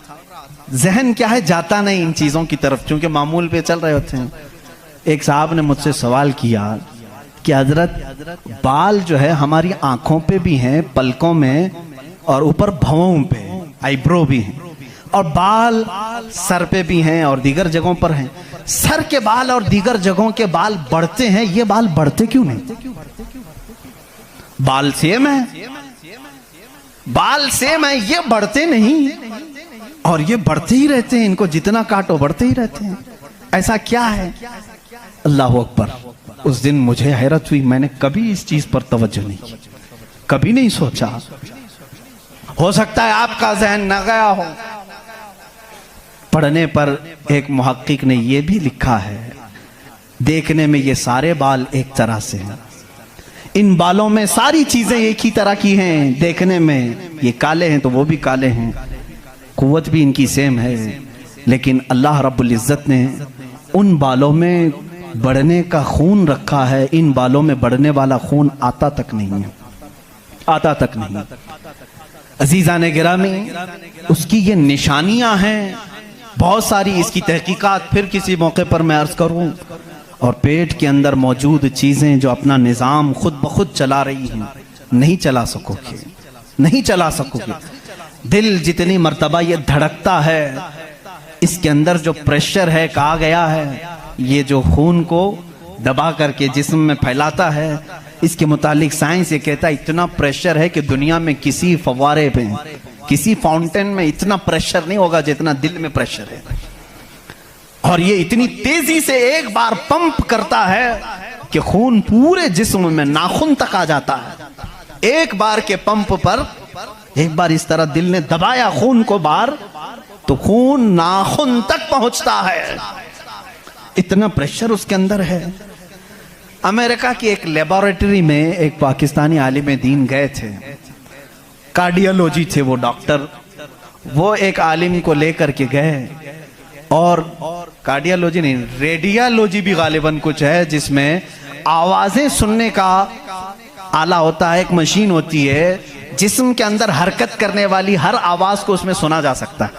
Speaker 1: जहन क्या है जाता नहीं इन चीजों की तरफ, क्योंकि मामूल पे चल रहे होते हैं। एक साहब ने मुझसे सवाल किया कि हजरत बाल जो है हमारी आंखों पे भी हैं, पलकों में, और ऊपर भवों पे आईब्रो भी हैं, और बाल सर पे भी हैं और दीगर जगहों पर हैं। सर के बाल और दीगर जगहों के बाल बढ़ते हैं, ये बाल बढ़ते क्यों नहीं? बाल सेम है, बाल सेम है, ये बढ़ते नहीं, और ये बढ़ते ही रहते हैं, इनको जितना काटो बढ़ते ही रहते हैं। ऐसा क्या है? अल्लाह अकबर। उस दिन मुझे हैरत हुई, मैंने कभी इस चीज पर तवज्जो नहीं की, कभी नहीं सोचा। हो सकता है आपका जहन न गया हो। पढ़ने पर एक मुहक्किक ने यह भी लिखा है, देखने में ये सारे बाल एक तरह से हैं, इन बालों में सारी चीजें एक ही तरह की हैं, देखने में ये काले हैं तो वो भी काले हैं, कुव्वत भी इनकी सेम है, लेकिन अल्लाह रब्बुल इज्जत ने उन बालों में बढ़ने का खून रखा है, इन बालों में बढ़ने वाला खून आता तक नहीं है, आता तक नहीं। अजीजान गिरामी, उसकी ये निशानियां हैं बहुत सारी, इसकी तहकीकात फिर किसी मौके पर मैं अर्ज करूं। और पेट के अंदर मौजूद चीजें जो अपना निजाम खुद ब खुद चला रही हैं, नहीं चला सकोगे, नहीं चला सकोगे। दिल जितनी मर्तबा ये धड़कता है, इसके अंदर जो प्रेशर है, कहा गया है ये जो खून को दबा करके जिस्म में फैलाता है, इसके मुतालिक साइंस ये कहता है इतना प्रेशर है कि दुनिया में किसी फव्वारे पे, किसी फाउंटेन में इतना प्रेशर नहीं होगा जितना दिल में प्रेशर है। और ये इतनी तेजी से एक बार पंप करता है कि खून पूरे जिस्म में नाखून तक आ जाता है। एक बार के पंप पर, एक बार इस तरह दिल ने दबाया खून को बार, तो खून नाखून तक पहुंचता है, इतना प्रेशर उसके अंदर है। अमेरिका की एक लेबोरेटरी में एक पाकिस्तानी आलिम दीन गए थे, कार्डियोलॉजी थे वो डॉक्टर, वो एक आलिम को लेकर के गए, और कार्डियोलॉजी नहीं, रेडियोलॉजी भी गालिबन कुछ है, जिसमें आवाजें सुनने का आला होता है, एक मशीन होती है जिस्म के अंदर हरकत करने वाली हर आवाज को उसमें सुना जा सकता है।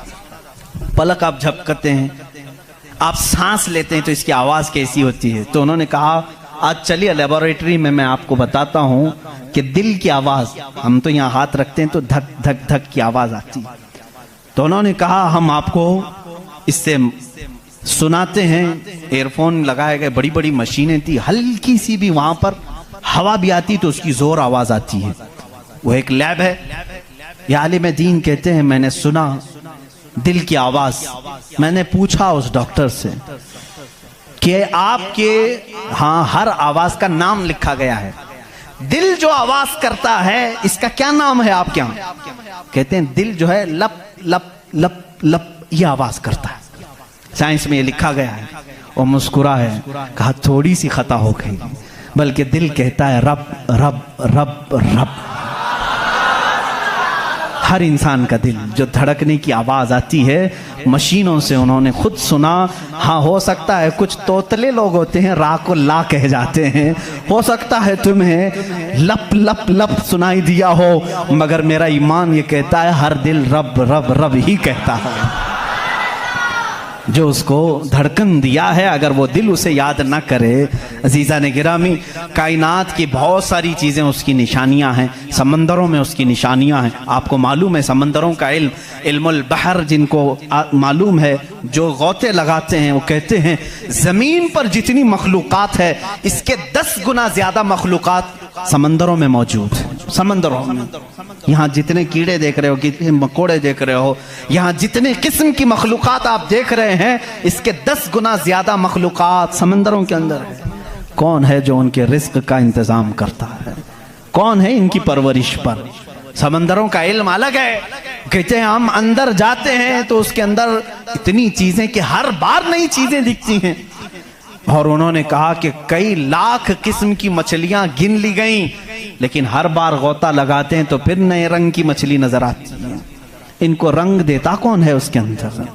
Speaker 1: पलक आप झपकते हैं, आप सांस लेते हैं तो इसकी आवाज़ कैसी होती है। तो उन्होंने कहा आज चलिए लेबोरेटरी में मैं आपको बताता हूँ कि दिल की आवाज़, हम तो यहाँ हाथ रखते हैं तो धक धक धक की आवाज़ आती है। तो उन्होंने कहा हम आपको इससे सुनाते हैं। एयरफोन लगाए गए, बड़ी बड़ी मशीनें थी, हल्की सी भी वहाँ पर हवा भी आती तो उसकी जोर आवाज़ आती है। वो एक लैब है। ये आलिम दीन कहते हैं मैंने सुना दिल की आवाज़। मैंने पूछा उस डॉक्टर से कि आपके हाँ हर आवाज़ का नाम लिखा गया है, दिल जो आवाज़ करता है इसका क्या नाम है आपके यहाँ? कहते हैं दिल जो है लप लप लप लप ये आवाज़ करता है, साइंस में ये लिखा गया है। वो मुस्कुरा है, कहा थोड़ी सी खता हो गई, बल्कि दिल कहता है रब रब रब रब। हर इंसान का दिल जो धड़कने की आवाज़ आती है मशीनों से उन्होंने खुद सुना। हाँ हो सकता है कुछ तोतले लोग होते हैं रा को ला कह जाते हैं, हो सकता है तुम्हें लप लप लप सुनाई दिया हो, मगर मेरा ईमान ये कहता है हर दिल रब रब रब ही कहता है। जो उसको धड़कन दिया है अगर वो दिल उसे याद ना करे, अजीज़ा ने गिरामी कायनात की बहुत सारी चीज़ें उसकी निशानियां हैं, समंदरों में उसकी निशानियां हैं। आपको मालूम है समंदरों का इल्मुल बहर जिनको मालूम है, जो गौते लगाते हैं वो कहते हैं ज़मीन पर जितनी मखलूक़ात है इसके 10 गुना ज़्यादा मखलूक़ात समंदरों में मौजूद है। समंदरों में यहाँ जितने कीड़े देख रहे हो, कितने मकोड़े देख रहे हो, यहाँ जितने किस्म की मखलूक़ात आप देख रहे हैं इसके 10 गुना ज़्यादा मखलूक़ात समंदरों के अंदर है। कौन है जो उनके रिस्क का इंतज़ाम करता है? कौन है इनकी परवरिश पर? समंदरों का इल्म अलग है। कहते हैं हम अंदर जाते हैं तो उसके अंदर इतनी चीज़ें कि हर बार नई चीज़ें दिखती हैं। और उन्होंने कहा कि कई लाख किस्म की मछलियां गिन ली गईं, लेकिन हर बार गोता लगाते हैं तो फिर नए रंग की मछली नजर आती है। इनको रंग देता कौन है उसके अंदर?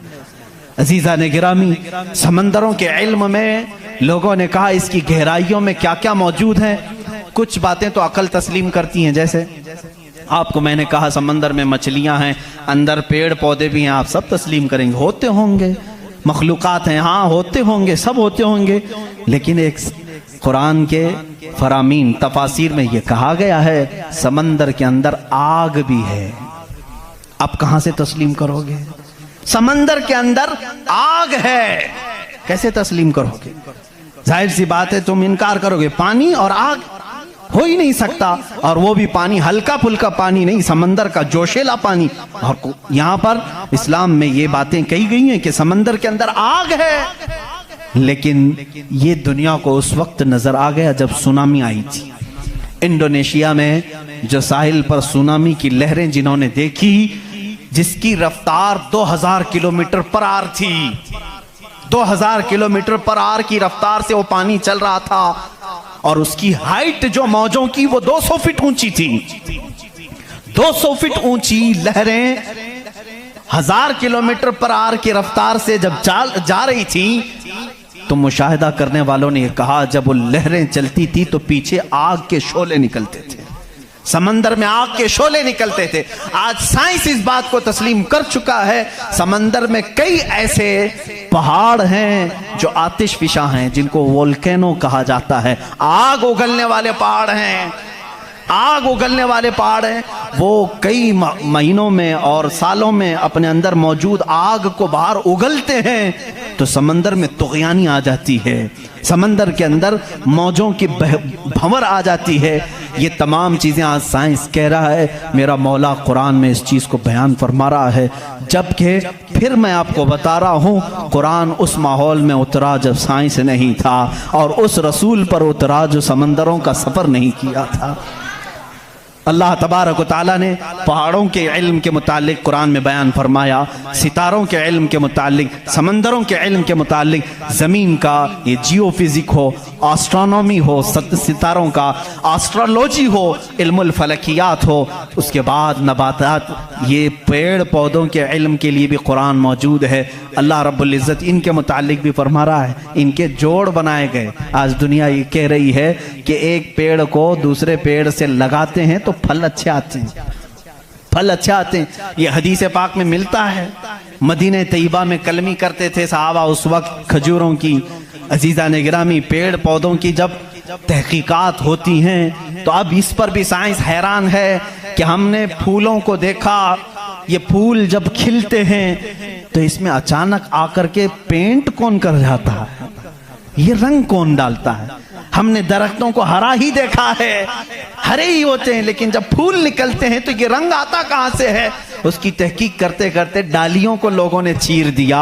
Speaker 1: अजीज़ा ने गिरामी समंदरों के इल्म में लोगों ने कहा इसकी गहराइयों में क्या क्या मौजूद है। कुछ बातें तो अकल तस्लीम करती हैं, जैसे आपको मैंने कहा समंदर में मछलियां हैं, अंदर पेड़ पौधे भी हैं, आप सब तस्लीम करेंगे होते होंगे, मखलूक़ात हैं, हाँ होते होंगे, सब होते होंगे। लेकिन एक कुरान के फरामीन तफासिर में ये कहा गया है समंदर के अंदर आग भी है। आप कहां से तस्लीम करोगे? समंदर के अंदर आग है, कैसे तस्लीम करोगे? जाहिर सी बात है तुम इनकार करोगे, पानी और आग हो ही नहीं सकता, और वो भी पानी हल्का फुल्का पानी नहीं, समंदर का जोशीला पानी। और यहाँ पर इस्लाम में ये बातें कही गई हैं कि समंदर के अंदर आग है। लेकिन ये दुनिया को उस वक्त नजर आ गया जब सुनामी आई थी। इंडोनेशिया में जो साहिल पर सुनामी की लहरें जिन्होंने देखी, जिसकी रफ्तार 2000 किलोमीटर पर आर थी, 2000 किलोमीटर पर आर की रफ्तार से वो पानी चल रहा था, और उसकी हाइट जो मौजों की वो 200 फीट ऊंची थी। 200 फीट ऊंची लहरें 1000 किलोमीटर पर आर की रफ्तार से जब जा रही थी तो मुशाहिदा करने वालों ने कहा जब वो लहरें चलती थी तो पीछे आग के शोले निकलते थे, समंदर में आग के शोले निकलते थे। आज साइंस इस बात को तस्लीम कर चुका है, समंदर में कई ऐसे पहाड़ हैं जो आतिशफिशा हैं, जिनको वोल्केनो कहा जाता है। आग उगलने वाले पहाड़ हैं, आग उगलने वाले पहाड़ हैं। वो कई महीनों में और सालों में अपने अंदर मौजूद आग को बाहर उगलते हैं तो समंदर में तुग़यानी आ जाती है, समंदर के अंदर मौजों की भंवर आ जाती है। ये तमाम चीज़ें आज साइंस कह रहा है, मेरा मौला कुरान में इस चीज़ को बयान फरमा रहा है। जबकि फिर मैं आपको बता रहा हूँ कुरान उस माहौल में उतरा जब साइंस नहीं था, और उस रसूल पर उतरा जो समंदरों का सफ़र नहीं किया था। अल्लाह तबारक व तआला ने पहाड़ों के इल्म के मुतालिक कुरान में बयान फरमाया, सितारों के इल्म के मुतालिक, समंदरों के इल्म के मुतालिक, ज़मीन का ये जियोफिज़िक हो, एस्ट्रोनॉमी हो, सितारों का एस्ट्रोलॉजी हो, इल्मुल फलकियात हो, उसके बाद नबातात, ये पेड़ पौधों के इल्म के लिए भी कुरान मौजूद है। अल्लाह रब्बुल इज़्ज़त इनके मुतालिक भी फरमा रहा है, इनके जोड़ बनाए गए। आज दुनिया ये कह रही है कि एक पेड़ को दूसरे पेड़ से लगाते हैं तो फल अच्छे आते हैं, फल अच्छे आते हैं। ये हदीस पाक में मिलता है। मदीने तैयबा में कलमी करते थे सहाबा उस वक्त, खजूरों की, अजीजा ने गिरामी, पेड़ पौधों की जब तहकीकात होती हैं तो अब इस पर भी साइंस हैरान है कि हमने फूलों को देखा, ये फूल जब खिलते हैं तो इसमें अचानक आकर के पेंट कौन कर जाता है, ये रंग कौन डालता है। हमने दरख्तों को हरा ही देखा है, हरे ही होते हैं, लेकिन जब फूल निकलते हैं तो ये रंग आता कहां से है। उसकी तहकीक करते करते डालियों को लोगों ने चीर दिया,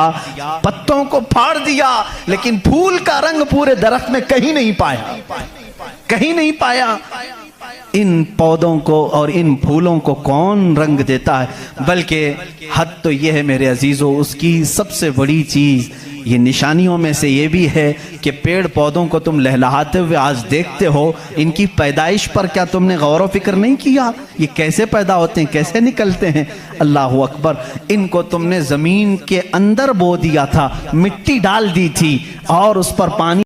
Speaker 1: पत्तों को फाड़ दिया, लेकिन फूल का रंग पूरे दरख्त में कहीं नहीं पाया, कहीं नहीं पाया। इन पौधों को और इन फूलों को कौन रंग देता है। बल्कि हद तो यह है मेरे अजीजों, उसकी सबसे बड़ी चीज ये निशानियों में से ये भी है कि पेड़ पौधों को तुम लहलहाते हुए आज देखते हो, इनकी पैदाइश पर क्या तुमने गौर व फिक्र नहीं किया, ये कैसे पैदा होते हैं, कैसे निकलते हैं। अल्लाह अकबर, इनको तुमने जमीन के अंदर बो दिया था, मिट्टी डाल दी थी और उस पर पानी